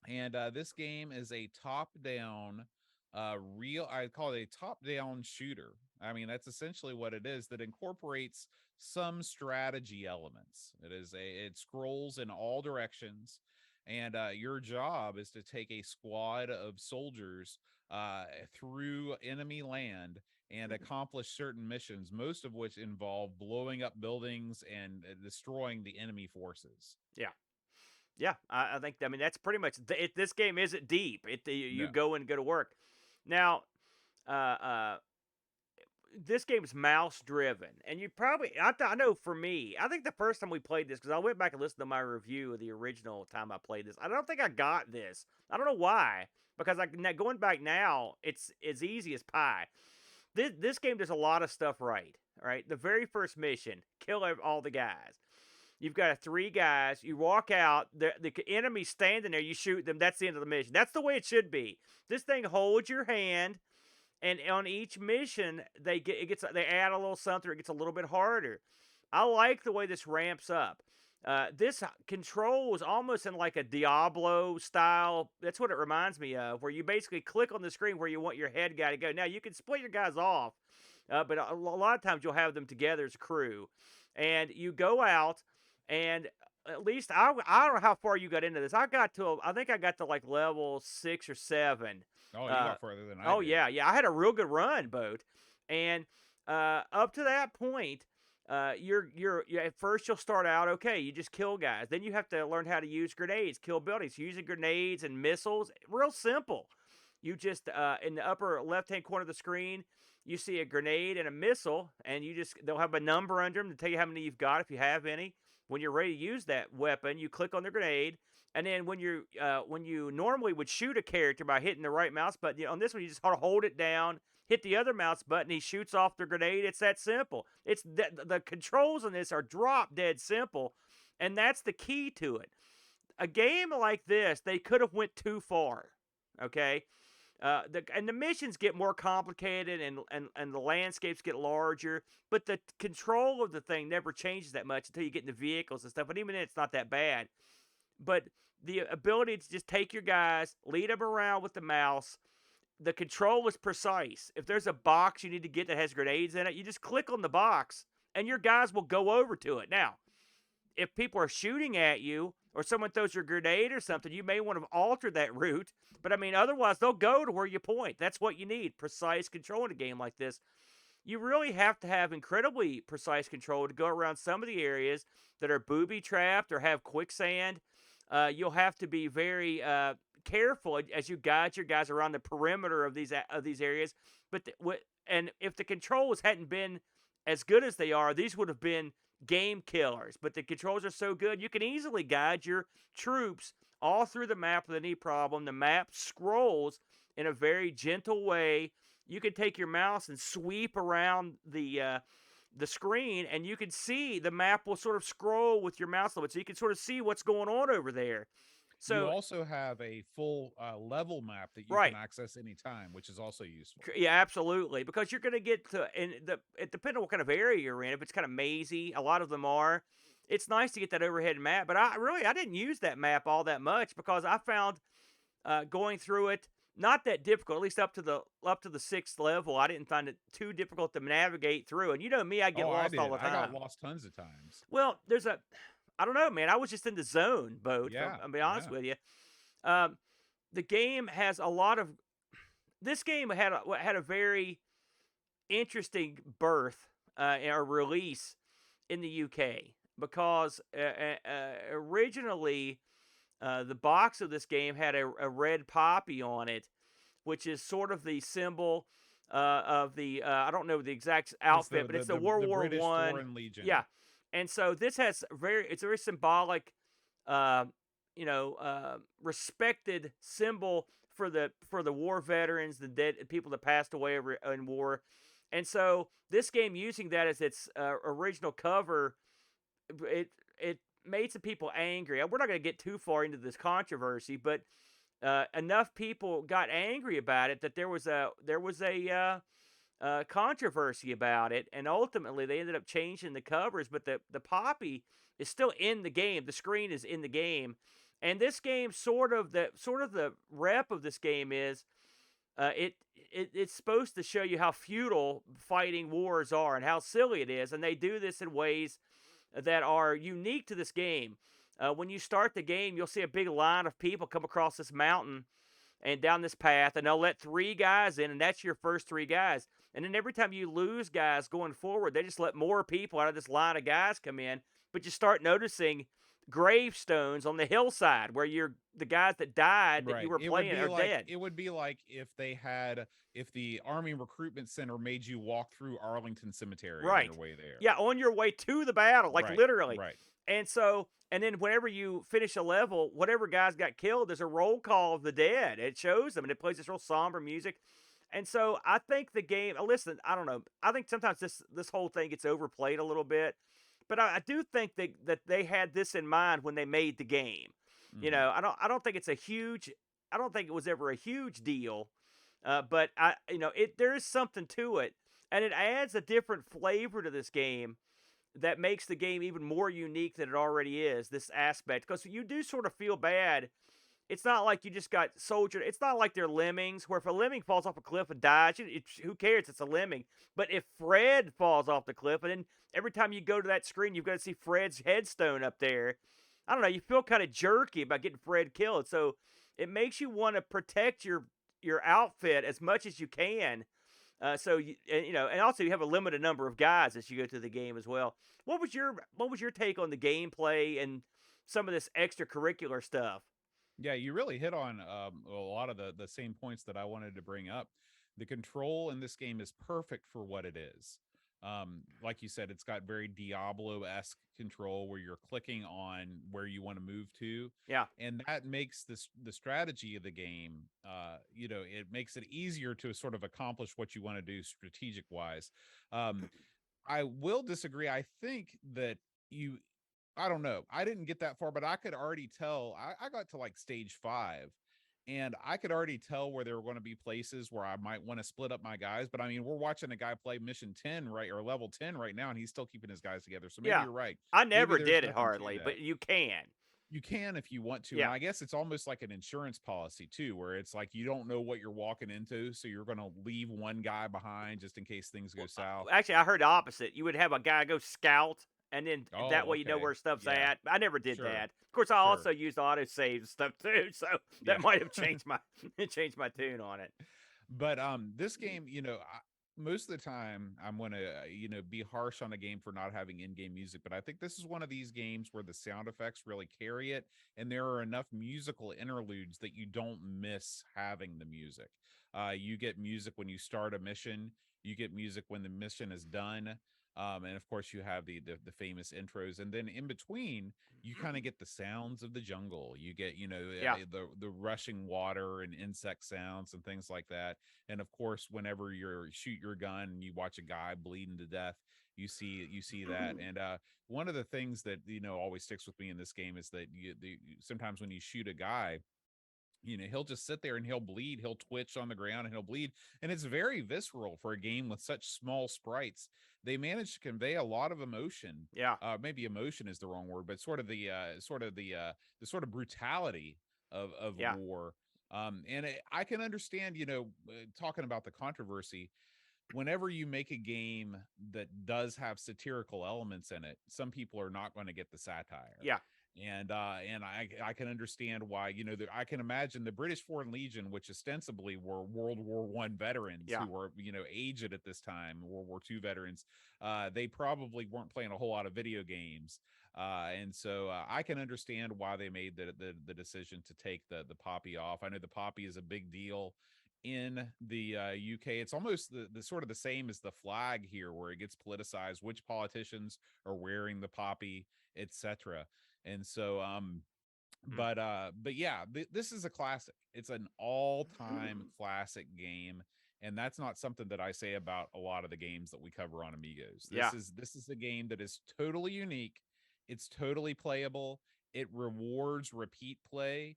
and this game is a top-down, I call it a top-down shooter. I mean, that's essentially what it is, that incorporates some strategy elements. It scrolls in all directions, and your job is to take a squad of soldiers through enemy land and accomplish certain missions, most of which involve blowing up buildings and destroying the enemy forces. Yeah, I think, I mean, that's pretty much this game isn't deep. You go and go to work. Now, this game's mouse driven, and you probably, I know for me, I think the first time we played this, because I went back and listened to my review of the original time I played this, I don't think I got this. I don't know why, because going back now, it's as easy as pie. This game does a lot of stuff right. All right, the very first mission, kill all the guys. You've got 3 guys. You walk out. The enemy's standing there. You shoot them. That's the end of the mission. That's the way it should be. This thing holds your hand, and on each mission, they add a little something. It gets a little bit harder. I like the way this ramps up. This controls almost in like a Diablo style. That's what it reminds me of, where you basically click on the screen where you want your head guy to go. Now, you can split your guys off, but a lot of times you'll have them together as a crew. And you go out, and at least, I don't know how far you got into this. I think I got to like level 6 or 7. Oh, you got further than I did. Oh, yeah. I had a real good run, Boat. And up to that point, at first you'll start out okay. You just kill guys. Then you have to learn how to use grenades, kill buildings. Using grenades and missiles, real simple. You just in the upper left-hand corner of the screen, you see a grenade and a missile, and they'll have a number under them to tell you how many you've got if you have any. When you're ready to use that weapon, you click on the grenade, and then when you normally would shoot a character by hitting the right mouse button, on this one you just hold it down, hit the other mouse button, he shoots off the grenade. It's that simple. It's the controls on this are drop dead simple, and that's the key to it. A game like this, they could have went too far. Okay. And the missions get more complicated, and the landscapes get larger, but the control of the thing never changes that much until you get into vehicles and stuff, and even then it's not that bad. But the ability to just take your guys, lead them around with the mouse, the control is precise. If there's a box you need to get that has grenades in it, you just click on the box, and your guys will go over to it. Now, if people are shooting at you or someone throws your grenade or something, you may want to alter that route. But I mean, otherwise, they'll go to where you point. That's what you need, precise control in a game like this. You really have to have incredibly precise control to go around some of the areas that are booby-trapped or have quicksand. You'll have to be very careful as you guide your guys around the perimeter of these areas. But and if the controls hadn't been as good as they are, these would have been game killers. But the controls are so good, you can easily guide your troops all through the map with any problem. The map scrolls in a very gentle way. You can take your mouse and sweep around the screen, and you can see the map will sort of scroll with your mouse a little bit, so you can sort of see what's going on over there. So you also have a full level map that you right. can access anytime, which is also useful. Yeah, absolutely, because you're going to get to, and it depends on what kind of area you're in. If it's kind of mazy, a lot of them are. It's nice to get that overhead map, but I didn't use that map all that much because I found going through it not that difficult, at least up to the 6th level. I didn't find it too difficult to navigate through. And you know me, I get lost all the time. I got lost tons of times. Well, I don't know, man. I was just in the zone, Boat. Yeah, I'll be honest with you. The game has a lot of. This game had a very interesting birth or release in the UK because originally the box of this game had a red poppy on it, which is sort of the symbol of the I don't know the exact outfit, but it's the World War British I Foreign Legion. Yeah, and so this has it's a very symbolic, respected symbol for the war veterans, the dead people that passed away in war, and so this game using that as its original cover, it made some people angry. We're not going to get too far into this controversy, but enough people got angry about it that there was a controversy about it, and ultimately they ended up changing the covers. But the poppy is still in the game. The screen is in the game, and this game sort of the rep of this game is it's supposed to show you how futile fighting wars are and how silly it is, and they do this in ways that are unique to this game. When you start the game, you'll see a big line of people come across this mountain and down this path, and they'll let 3 guys in, and that's your first 3 guys. And then every time you lose guys going forward, they just let more people out of this line of guys come in. But you start noticing gravestones on the hillside where the guys that died that you were playing are dead. It would be like if the Army Recruitment Center made you walk through Arlington Cemetery on your way there. Yeah, on your way to the battle, like literally. Right. And then whenever you finish a level, whatever guys got killed, there's a roll call of the dead. It shows them, and it plays this real somber music. And so I think the game, listen, I don't know. I think sometimes this whole thing gets overplayed a little bit. But I do think that they had this in mind when they made the game. Mm-hmm. You know, I don't think it was ever a huge deal. But there is something to it, and it adds a different flavor to this game that makes the game even more unique than it already is, this aspect. Because you do sort of feel bad. It's not like you just got soldiered. It's not like they're lemmings, where if a lemming falls off a cliff and dies, who cares? It's a lemming. But if Fred falls off the cliff, and then every time you go to that screen, you've got to see Fred's headstone up there, I don't know, you feel kind of jerky about getting Fred killed. So it makes you want to protect your outfit as much as you can. And also you have a limited number of guys as you go through the game as well. What was your take on the gameplay and some of this extracurricular stuff? Yeah, you really hit on a lot of the same points that I wanted to bring up. The control in this game is perfect for what it is. Like you said, it's got very Diablo-esque control where you're clicking on where you want to move to. Yeah. And that makes the strategy of the game, it makes it easier to sort of accomplish what you want to do strategic wise. I will disagree. I think that I don't know. I didn't get that far, but I could already tell. I got to like stage 5. And I could already tell where there were going to be places where I might want to split up my guys. But I mean, we're watching a guy play mission 10 or level 10 right now, and he's still keeping his guys together. So maybe you're right. I never did it hardly, but you can. You can if you want to. And Yeah. I guess it's almost like an insurance policy too, where it's like you don't know what you're walking into, so you're going to leave one guy behind just in case things go south. Actually, I heard the opposite. You would have a guy go scout, and then that Oh, way you know okay. where stuff's Yeah. at. I never did Sure. that. Of course, I Sure. also used autosave and stuff too, so Yeah. that might have changed my tune on it. But this game, most of the time I'm going to be harsh on a game for not having in-game music, but I think this is one of these games where the sound effects really carry it, and there are enough musical interludes that you don't miss having the music. You get music when you start a mission, you get music when the mission is done. And of course you have the famous intros, and then in between you kind of get the sounds of the jungle. You get Yeah. the rushing water and insect sounds and things like that. And of course, whenever you shoot your gun and you watch a guy bleeding to death, you see that. And one of the things that always sticks with me in this game is that sometimes when you shoot a guy, he'll just sit there and he'll bleed, he'll twitch on the ground and he'll bleed, and it's very visceral for a game with such small sprites. They managed to convey a lot of emotion. Yeah. Maybe emotion is the wrong word, but the sort of brutality of Yeah. war. And I can understand, talking about the controversy, whenever you make a game that does have satirical elements in it, some people are not going to get the satire. Yeah. And I can understand why. I can imagine the British Foreign Legion, which ostensibly were World War I veterans Yeah. who were aged at this time, World War II veterans. They probably weren't playing a whole lot of video games, and so I can understand why they made the decision to take the poppy off. I know the poppy is a big deal in the UK. It's almost the sort of the same as the flag here, where it gets politicized, which politicians are wearing the poppy, etc. And so but yeah, this is a classic. It's an all-time classic game, and that's not something that I say about a lot of the games that we cover on Amigos. Yeah. This is a game that is totally unique. It's totally playable. It rewards repeat play.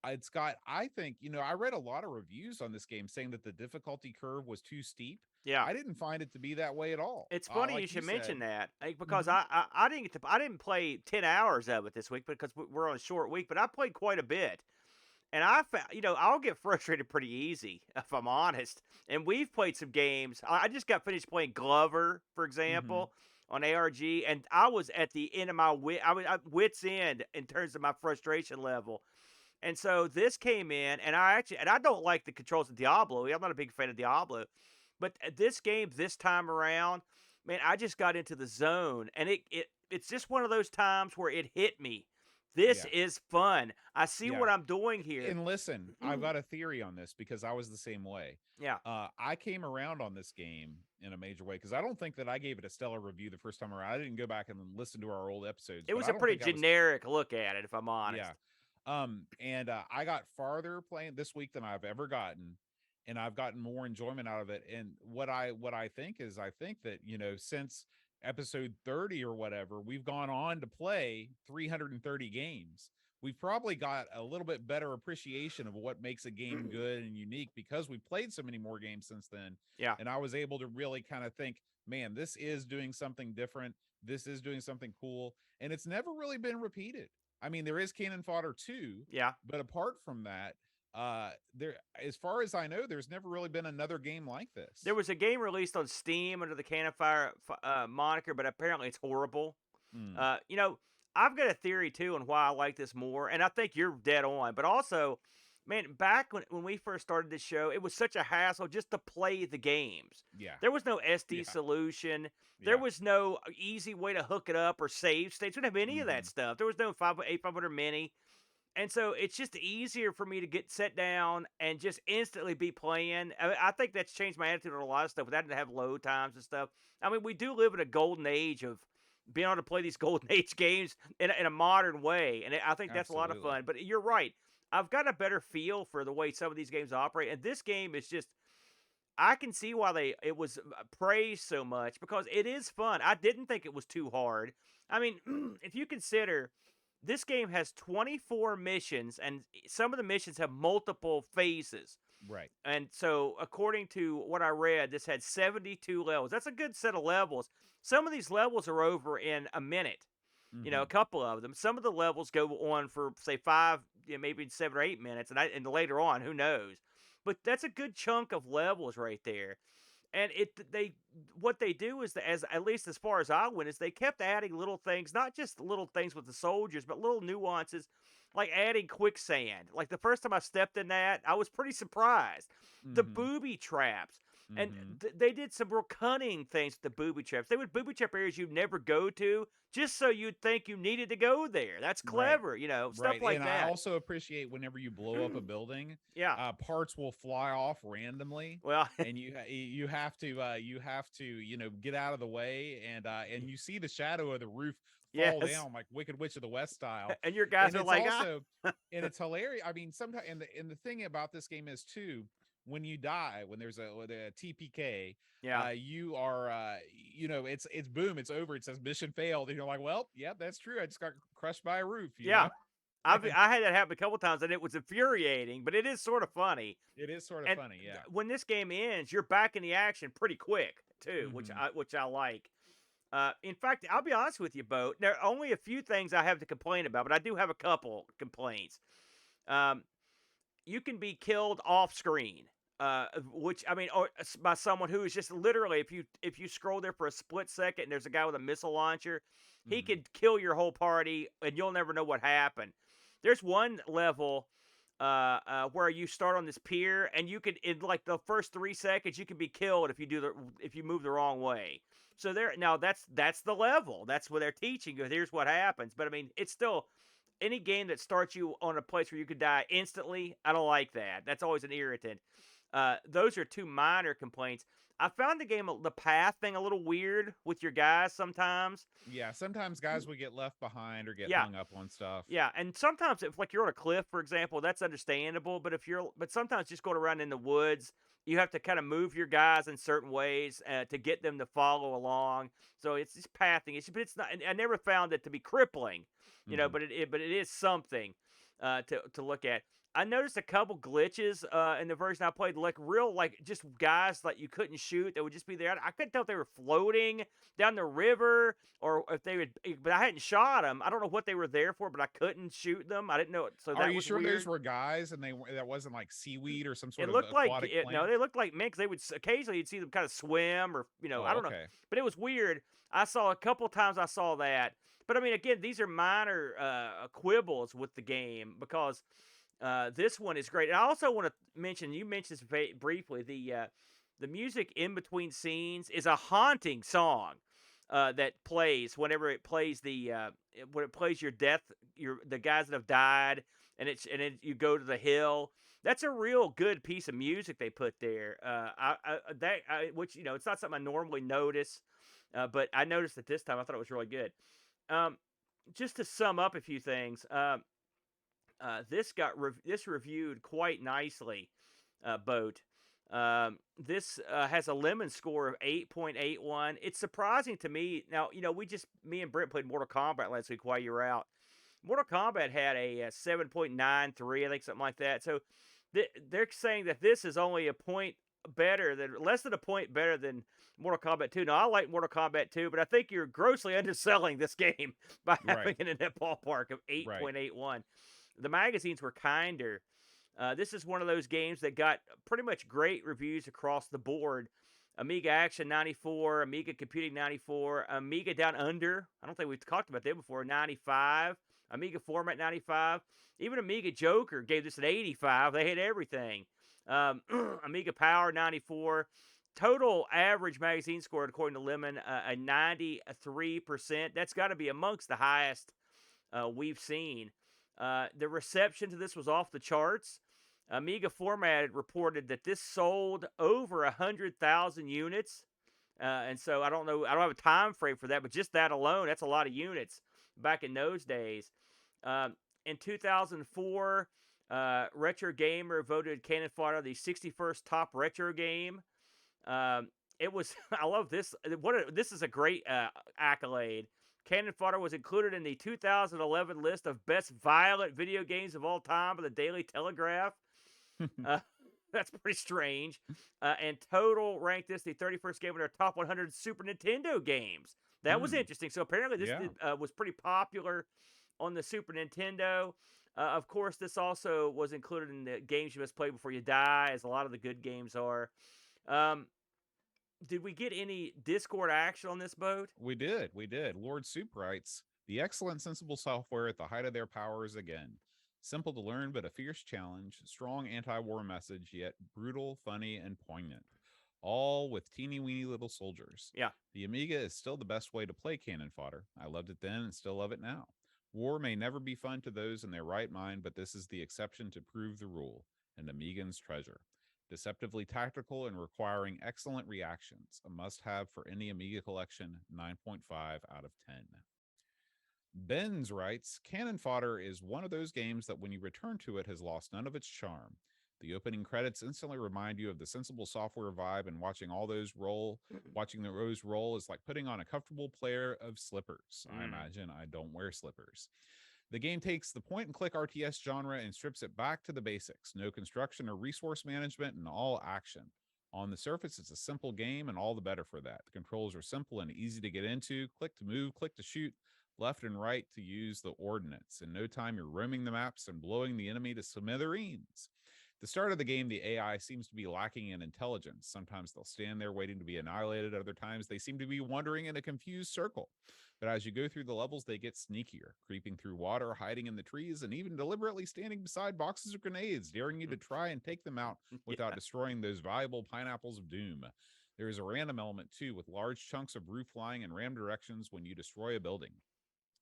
It's got, I think, I read a lot of reviews on this game saying that the difficulty curve was too steep. Yeah. I didn't find it to be that way at all. It's funny you Like should said. mention that, because Mhm. I didn't play 10 hours of it this week because we're on a short week, but I played quite a bit. And I found, I'll get frustrated pretty easy if I'm honest. And we've played some games. I just got finished playing Glover, for example, on ARG, and I was at the end of my wit's end in terms of my frustration level. And so this came in, and I don't like the controls of Diablo. I'm not a big fan of Diablo, but this game this time around, man, I just got into the zone, and it's just one of those times where it hit me. This Yeah. is fun. I see Yeah. what I'm doing here. And listen, I've got a theory on this because I was the same way. Yeah. I came around on this game in a major way because I don't think that I gave it a stellar review the first time around. I didn't go back and listen to our old episodes. It but was I a don't pretty think I was- generic look at it, if I'm honest. Yeah. And I got farther playing this week than I've ever gotten, and I've gotten more enjoyment out of it. And what I think is, I think that since episode 30 or whatever, we've gone on to play 330 games. We've probably got a little bit better appreciation of what makes a game good and unique because we've played so many more games since then. Yeah. And I was able to really kind of think, man, this is doing something different. This is doing something cool. And it's never really been repeated. I mean, there is Cannon Fodder 2, Yeah. but apart from that, there, as far as I know, there's never really been another game like this. There was a game released on Steam under the Cannon Fire moniker, but apparently it's horrible. I've got a theory too on why I like this more, and I think you're dead on. But also, man, back when we first started this show, it was such a hassle just to play the games. Yeah. There was no SD Yeah. solution. There was no easy way to hook it up or save states. We didn't have any of that stuff. There was no 500 mini. And so it's just easier for me to get set down and just instantly be playing. I think that's changed my attitude on a lot of stuff without having to have load times and stuff. I mean, we do live in a golden age of being able to play these golden age games in a modern way. And I think that's a lot of fun. But you're right. I've got a better feel for the way some of these games operate. And this game is just, I can see why it was praised so much because it is fun. I didn't think it was too hard. I mean, if you consider this game has 24 missions, and some of the missions have multiple phases. Right. And so, according to what I read, this had 72 levels. That's a good set of levels. Some of these levels are over in a minute. You know, a couple of them. Some of the levels go on for say 5, maybe 7 or 8 minutes, and later on, who knows? But that's a good chunk of levels right there. And what they do is that, as at least as far as I went, is they kept adding little things, not just little things with the soldiers, but little nuances, like adding quicksand. Like the first time I stepped in that, I was pretty surprised. The booby traps. And they did some real cunning things with the booby traps. They would booby trap areas you'd never go to, just so you'd think you needed to go there. That's clever, stuff like and that. I also appreciate whenever you blow up a building, parts will fly off randomly. Well, and you have to get out of the way, and you see the shadow of the roof fall down like Wicked Witch of the West style. And your guys and are it's like, also and it's hilarious. I mean, sometimes and the thing about this game is too, when you die, when there's a TPK, you are it's boom, it's over. It says mission failed, and you're like, well, yeah, that's true. I just got crushed by a roof. You know? I had that happen a couple times, and it was infuriating, but it is sort of funny. It is sort of funny, yeah. When this game ends, you're back in the action pretty quick too, which I like. In fact, I'll be honest with you, Bo. There are only a few things I have to complain about, but I do have a couple complaints. You can be killed off screen, which I mean, or by someone who is just literally, if you scroll there for a split second, and there's a guy with a missile launcher, he could kill your whole party, and you'll never know what happened. There's one level where you start on this pier, and you could, in like the first 3 seconds, you can be killed if you move the wrong way. So that's the level. That's what they're teaching you. Here's what happens. But I mean, it's still any game that starts you on a place where you could die instantly. I don't like that. That's always an irritant. Those are 2 minor complaints. I found the path thing a little weird with your guys sometimes. Yeah, sometimes guys would get left behind or get hung up on stuff. Yeah, and sometimes if like you're on a cliff, for example, that's understandable. But sometimes just going around in the woods, you have to kind of move your guys in certain ways to get them to follow along. So it's just pathing. It's not. I never found it to be crippling, but it is something to look at. I noticed a couple glitches in the version I played, like just guys that you couldn't shoot that would just be there. I couldn't tell if they were floating down the river or if they would, but I hadn't shot them. I don't know what they were there for, but I couldn't shoot them. I didn't know it. So are you was sure weird. those were guys and that wasn't like seaweed or some sort of aquatic plant? No, they looked like men because they would occasionally you'd see them kind of swim or I don't know, but it was weird. I saw a couple times I saw that, but I mean again these are minor quibbles with the game because. This one is great. And I also want to mention, you mentioned this briefly, the music in between scenes is a haunting song that plays whenever it plays when it plays your death, the guys that have died, and you go to the hill. That's a real good piece of music they put there. Which it's not something I normally notice, but I noticed it this time. I thought it was really good. Just to sum up a few things. This reviewed quite nicely, Boat. This has a lemon score of 8.81. It's surprising to me. Now, me and Brent played Mortal Kombat last week while you were out. Mortal Kombat had a 7.93, I think, something like that. So they're saying that this is only less than a point better than Mortal Kombat 2. Now, I like Mortal Kombat 2, but I think you're grossly underselling this game by having it in that ballpark of 8.81. Right. The magazines were kinder. This is one of those games that got pretty much great reviews across the board. Amiga Action 94, Amiga Computing 94, Amiga Down Under, I don't think we've talked about them before, 95, Amiga Format 95. Even Amiga Joker gave this an 85. They had everything. Amiga Power 94. Total average magazine score, according to Lemon, a 93%. That's got to be amongst the highest we've seen. The reception to this was off the charts. Amiga Format reported that this sold over 100,000 units. And so I don't know, I don't have a time frame for that, but just that alone, that's a lot of units back in those days. In 2004, Retro Gamer voted Cannon Fodder the 61st top retro game. It was, I love this. This is a great accolade. Cannon Fodder was included in the 2011 list of best violent video games of all time by the Daily Telegraph. That's pretty strange. And Total ranked this the 31st game in their top 100 Super Nintendo games. That was interesting. So apparently this Yeah. was pretty popular on the Super Nintendo. Of course, this also was included in the games you must play before you die, as a lot of the good games are. Um, did we get any Discord action on this boat? We did. We did. Lord Soup writes, the excellent, sensible software at the height of their powers again. Simple to learn, but a fierce challenge. Strong anti-war message, yet brutal, funny, and poignant. All with teeny weeny little soldiers. Yeah. The Amiga is still the best way to play Cannon Fodder. I loved it then and still love it now. War may never be fun to those in their right mind, but this is the exception to prove the rule. An Amigan's treasure. Deceptively tactical and requiring excellent reactions. A must have for any Amiga collection, 9.5 out of 10. Benz writes, Cannon Fodder is one of those games that when you return to it has lost none of its charm. The opening credits instantly remind you of the sensible software vibe, and watching the rows roll is like putting on a comfortable pair of slippers. I imagine I don't wear slippers. The game takes the point and click RTS genre and strips it back to the basics. No construction or resource management, and all action. On the surface, it's a simple game, and all the better for that. The controls are simple and easy to get into. Click to move, click to shoot, left and right to use the ordnance. In no time, you're roaming the maps and blowing the enemy to smithereens. The start of the game, the AI seems to be lacking in intelligence. Sometimes they'll stand there waiting to be annihilated. Other times, they seem to be wandering in a confused circle. But as you go through the levels, they get sneakier, creeping through water, hiding in the trees, and even deliberately standing beside boxes of grenades, daring you to try and take them out without destroying those valuable pineapples of doom. There is a random element, too, with large chunks of roof flying in random directions when you destroy a building.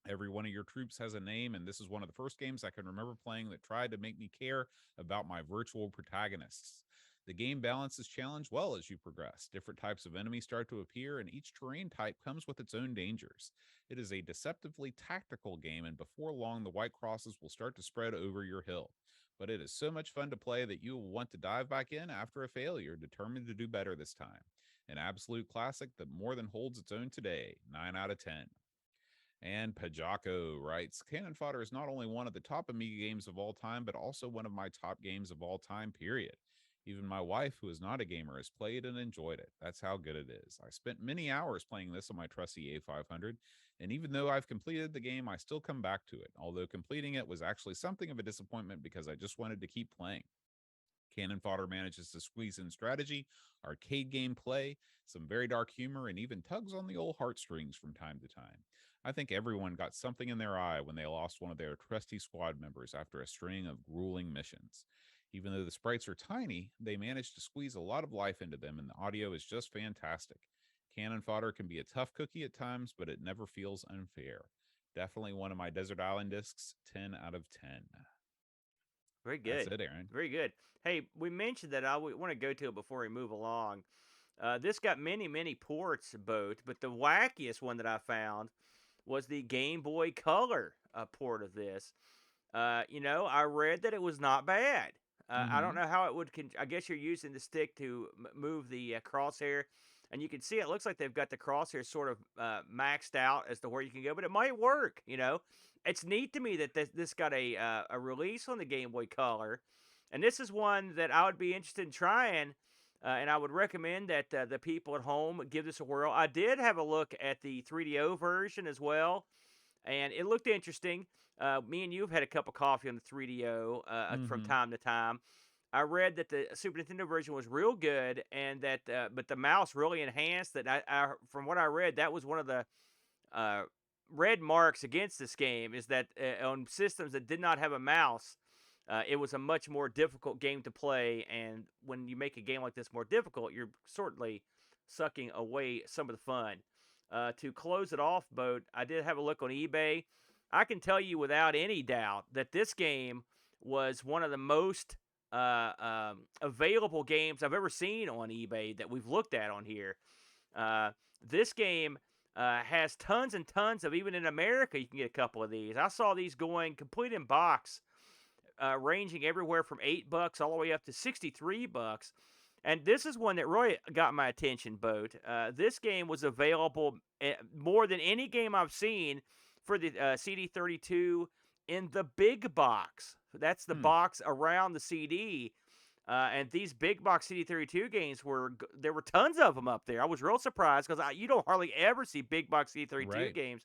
Every one of your troops has a name, and this is one of the first games I can remember playing that tried to make me care about my virtual protagonists. The game balances challenge well as you progress. Different types of enemies start to appear, and each terrain type comes with its own dangers. It is a deceptively tactical game, and before long, the white crosses will start to spread over your hill. But it is so much fun to play that you will want to dive back in after a failure, determined to do better this time. An absolute classic that more than holds its own today. 9 out of 10. And Pajako writes, Cannon Fodder is not only one of the top Amiga games of all time, but also one of my top games of all time, period. Even my wife, who is not a gamer, has played and enjoyed it. That's how good it is. I spent many hours playing this on my trusty A500, and even though I've completed the game, I still come back to it, although completing it was actually something of a disappointment because I just wanted to keep playing. Cannon Fodder manages to squeeze in strategy, arcade gameplay, some very dark humor, and even tugs on the old heartstrings from time to time. I think everyone got something in their eye when they lost one of their trusty squad members after a string of grueling missions. Even though the sprites are tiny, they manage to squeeze a lot of life into them, and the audio is just fantastic. Cannon Fodder can be a tough cookie at times, but it never feels unfair. Definitely one of my Desert Island discs, 10 out of 10. Very good. That's it, Aaron. Very good. Hey, we mentioned that I want to go to it before we move along. This got many, many ports, both, but the wackiest one that I found was the Game Boy Color port of this. I read that it was not bad. I don't know how it would. I guess you're using the stick to move the crosshair, and you can see it looks like they've got the crosshair sort of maxed out as to where you can go, but it might work. It's neat to me that this got a release on the Game Boy Color, and this is one that I would be interested in trying. And I would recommend that the people at home give this a whirl. I did have a look at the 3DO version as well, and it looked interesting. Me and you have had a cup of coffee on the 3DO from time to time. I read that the Super Nintendo version was real good, and that but the mouse really enhanced it. From what I read, that was one of the red marks against this game, is that on systems that did not have a mouse, it was a much more difficult game to play, and when you make a game like this more difficult, you're certainly sucking away some of the fun. To close it off, Boat, I did have a look on eBay. I can tell you without any doubt that this game was one of the most available games I've ever seen on eBay that we've looked at on here. This game has tons and tons of, even in America, you can get a couple of these. I saw these going complete in box, ranging everywhere from $8 all the way up to $63. And this is one that really got my attention, Boat. This game was available more than any game I've seen for the CD32 in the big box. That's the box around the CD. And these big box CD32 games there were tons of them up there. I was real surprised because you don't hardly ever see big box CD32 Right. games.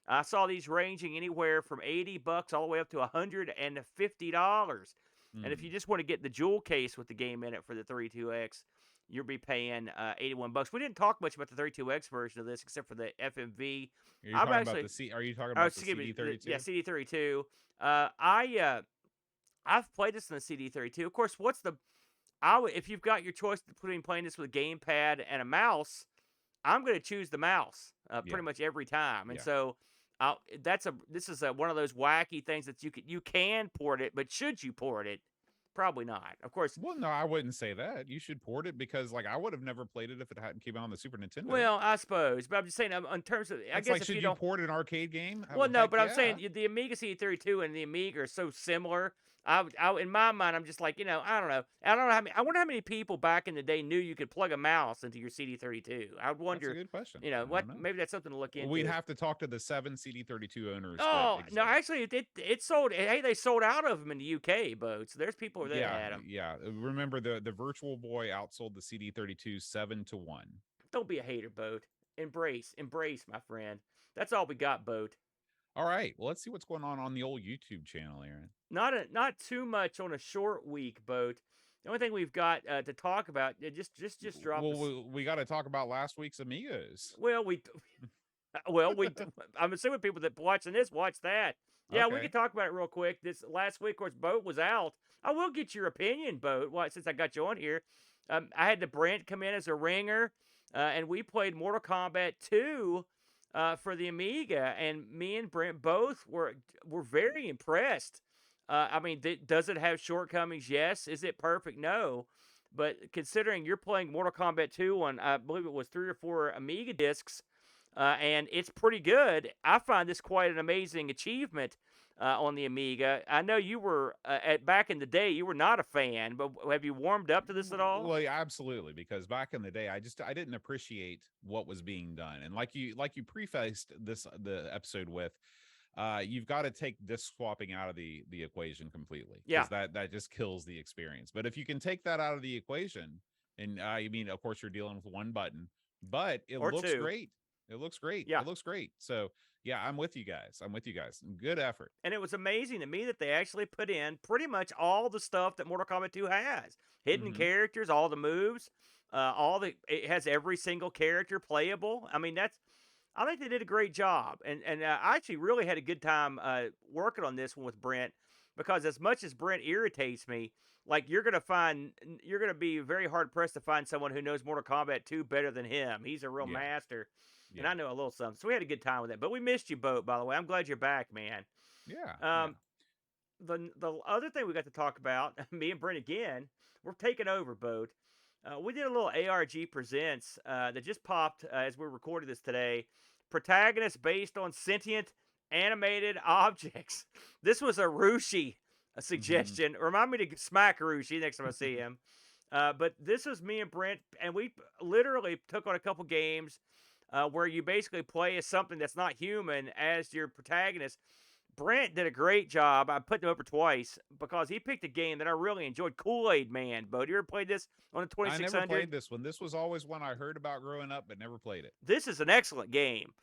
I saw these ranging anywhere from $80 all the way up to $150. And if you Mm. just want to get the jewel case with the game in it for the 32X, you'll be paying $81. We didn't talk much about the 32X version of this except for the FMV. Are you I'm talking about actually, the C? Are you talking oh, about the excuse me, yeah, CD32? CD32. I've played this in the CD32. Of course, if you've got your choice between playing this with a gamepad and a mouse, I'm going to choose the mouse Yeah. pretty much every time. And Yeah. so this is one of those wacky things that you can port it, but should you port it? Probably not. Of course. Well, no, I wouldn't say that. You should port it because, like, I would have never played it if it hadn't came out on the Super Nintendo. Well, I suppose, but I'm just saying in terms of I It's guess like, if should you you don't. port an arcade game? Well, no, Heck but I'm yeah. saying the Amiga CD32 and the Amiga are so similar. In my mind, I'm just like, I don't know. I wonder how many people back in the day knew you could plug a mouse into your CD32. I would That's a wonder, good question. you know, I what don't know. maybe that's something to look into. We'd have to talk to the 7 CD32 owners. Oh that no, exist. actually, it sold. Hey, they sold out of them in the UK, boats. There's people that Yeah, had them. yeah. Remember the Virtual Boy outsold the CD32 7-1. Don't be a hater, boat. Embrace, my friend. That's all we got, boat. All right. Well, let's see what's going on the old YouTube channel, Aaron. Not too much on a short week, boat. The only thing we've got to talk about, just drop. Well, we got to talk about last week's Amigos. I'm assuming people that watching this watch that. Yeah, we Okay. can talk about it real quick. This last week, of course, Boat was out. I will get your opinion, Boat. Since I got you on here, I had the Brent come in as a ringer, and we played Mortal Kombat 2 for the Amiga, and me and Brent both were very impressed. I mean, does it have shortcomings? Yes. Is it perfect? No. But considering you're playing Mortal Kombat 2 on, I believe it was 3 or 4 Amiga discs, and it's pretty good. I find this quite an amazing achievement on the Amiga. I know you were back in the day. You were not a fan, but have you warmed up to this at all? Well, yeah, absolutely. Because back in the day, I didn't appreciate what was being done, and like you prefaced the episode with, you've got to take disc swapping out of the equation completely. Yeah, that just kills the experience. But if you can take that out of the equation, and I mean, of course, you're dealing with one button, but it or looks two. great. It looks great. Yeah. It looks great. So yeah, I'm with you guys. Good effort. And it was amazing to me that they actually put in pretty much all the stuff that Mortal Kombat 2 has. Hidden characters, all the moves, it has every single character playable. I mean, I think they did a great job. And I actually really had a good time working on this one with Brent, because as much as Brent irritates me, like you're going to be very hard pressed to find someone who knows Mortal Kombat 2 better than him. He's a real Yeah. master. Yeah. And I know a little something. So we had a good time with it. But we missed you, Boat, by the way. I'm glad you're back, man. Yeah. The other thing we got to talk about, me and Brent again, we're taking over, Boat. We did a little ARG Presents that just popped as we recorded this today. Protagonists based on sentient animated objects. This was a Rushi suggestion. Remind me to smack Rushi next time I see him. But this was me and Brent, and we literally took on a couple games where you basically play as something that's not human as your protagonist. Brent did a great job. I put him over twice because he picked a game that I really enjoyed. Kool-Aid Man, Bo. You ever played this on the 2600? I never played this one. This was always one I heard about growing up, but never played it. This is an excellent game.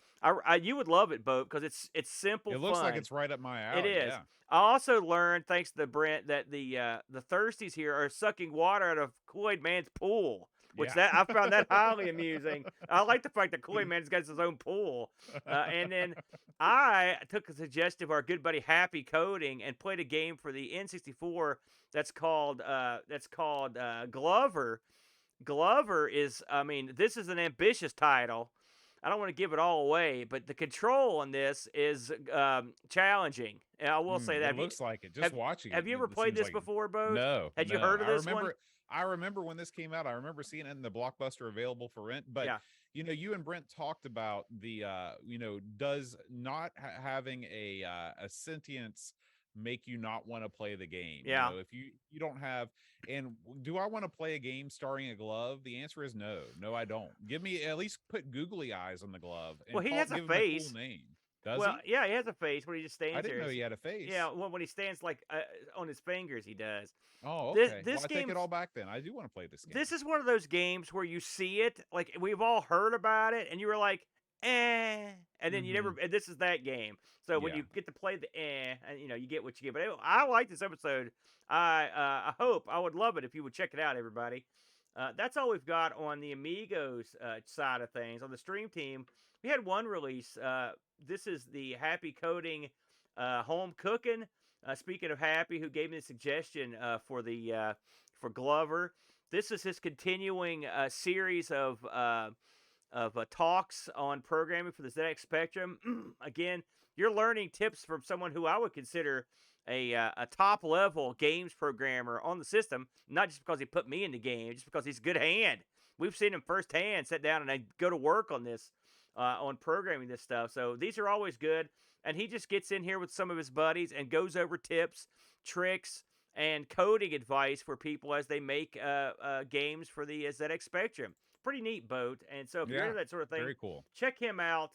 You would love it, Bo, because it's simple. It looks fun. like it's right up my alley. It is. Yeah. I also learned, thanks to Brent, that the thirsties here are sucking water out of Kool-Aid Man's pool. I found that highly amusing. I like the fact that Kool-Aid Man's got his own pool. And then I took a suggestion of our good buddy Happy Coding and played a game for the N64 that's called Glover. Glover is, I mean, this is an ambitious title. I don't want to give it all away, but the control on this is challenging. And I will say that. It looks like it. Just watching it. Have you ever played this before, Bo? No. Had you heard of this one? I remember when this came out. I remember seeing it in the Blockbuster available for rent. But you and Brent talked about the does not having a sentience make you not want to play the game? Yeah. If you don't have, and do I want to play a game starring a glove? The answer is no. No, I don't. Give me, at least put googly eyes on the glove. And well, he has a face. Cool name. Does Well, he? yeah, he has a face when he just I stands didn't there. know he had a face. Yeah, when he stands like on his fingers, he does. Oh, This okay. Well, this I take it game's all back then. I do want to play this game. this is one of those games where you see it, like we've all heard about it, and you were like, and then you never. Hmm. And this is that game. So when Yeah. you get to play the and you get what you get. But I like this episode. I hope I would love it if you would check it out, everybody. That's all we've got on the Amigos side of things. On the stream team, we had one release. This is the Happy Coding home cooking. Speaking of Happy, who gave me the suggestion for Glover, this is his continuing series of talks on programming for the ZX Spectrum. Again, you're learning tips from someone who I would consider a top level games programmer on the system, not just because he put me in the game, just because he's a good hand. We've seen him firsthand sit down and go to work on this, on programming this stuff. So these are always good. And he just gets in here with some of his buddies and goes over tips, tricks, and coding advice for people as they make games for the ZX Spectrum. Pretty neat, Boat. And so if you're Yeah. into that sort of thing, Very cool. check him out.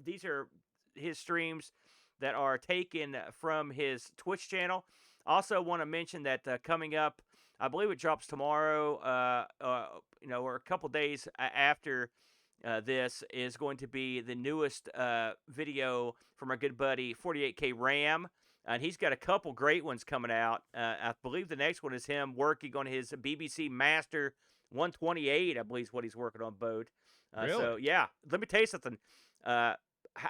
These are his streams that are taken from his Twitch channel. Also, want to mention that coming up, I believe it drops tomorrow, or a couple days after this, is going to be the newest video from our good buddy 48K Ram. And he's got a couple great ones coming out. I believe the next one is him working on his BBC Master 128, I believe is what he's working on, Boat. Really? So, yeah, let me tell you something.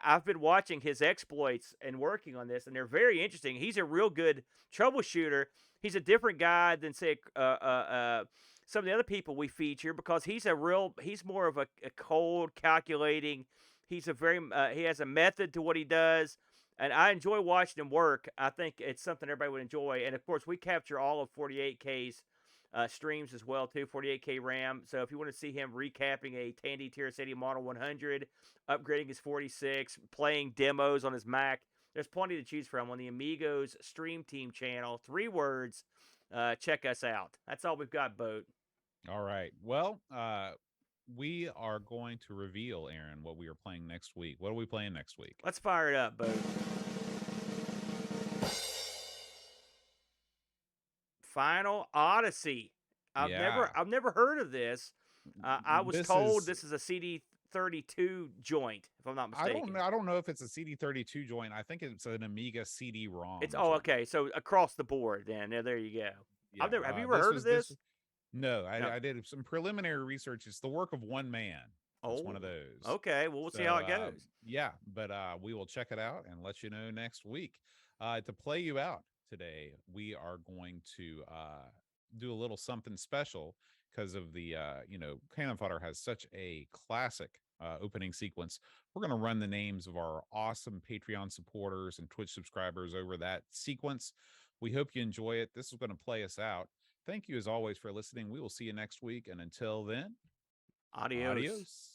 I've been watching his exploits and working on this, and they're very interesting. He's a real good troubleshooter. He's a different guy than, say, some of the other people we feature, because he's more of a cold, calculating. He has a method to what he does, and I enjoy watching him work. I think it's something everybody would enjoy. And of course, we capture all of 48K's streams as well too. 48K RAM. So if you want to see him recapping a Tandy Tiracity Model 100, upgrading his 46, playing demos on his Mac, there's plenty to choose from on the Amigos Stream Team channel. 3 words. Check us out. That's all we've got, Boat. All right. Well, we are going to reveal, Aaron, what we are playing next week. What are we playing next week? Let's fire it up, Boat. Final Odyssey. I've never heard of this. I was told this is a CD32 joint, if I'm not mistaken. I don't know if it's a CD32 joint. I think it's an Amiga CD-ROM. It's okay. So across the board, then there you go. Yeah, have you ever heard of this? No, I did some preliminary research. It's the work of one man. It's one of those. Okay, well, we'll see how it goes. Yeah, but we will check it out and let you know next week. To play you out today, we are going to do a little something special because of the Cannon Fodder has such a classic opening sequence. We're going to run the names of our awesome Patreon supporters and Twitch subscribers over that sequence. We hope you enjoy it. This is going to play us out. Thank you as always for listening. We will see you next week, and until then, Adios. Adios.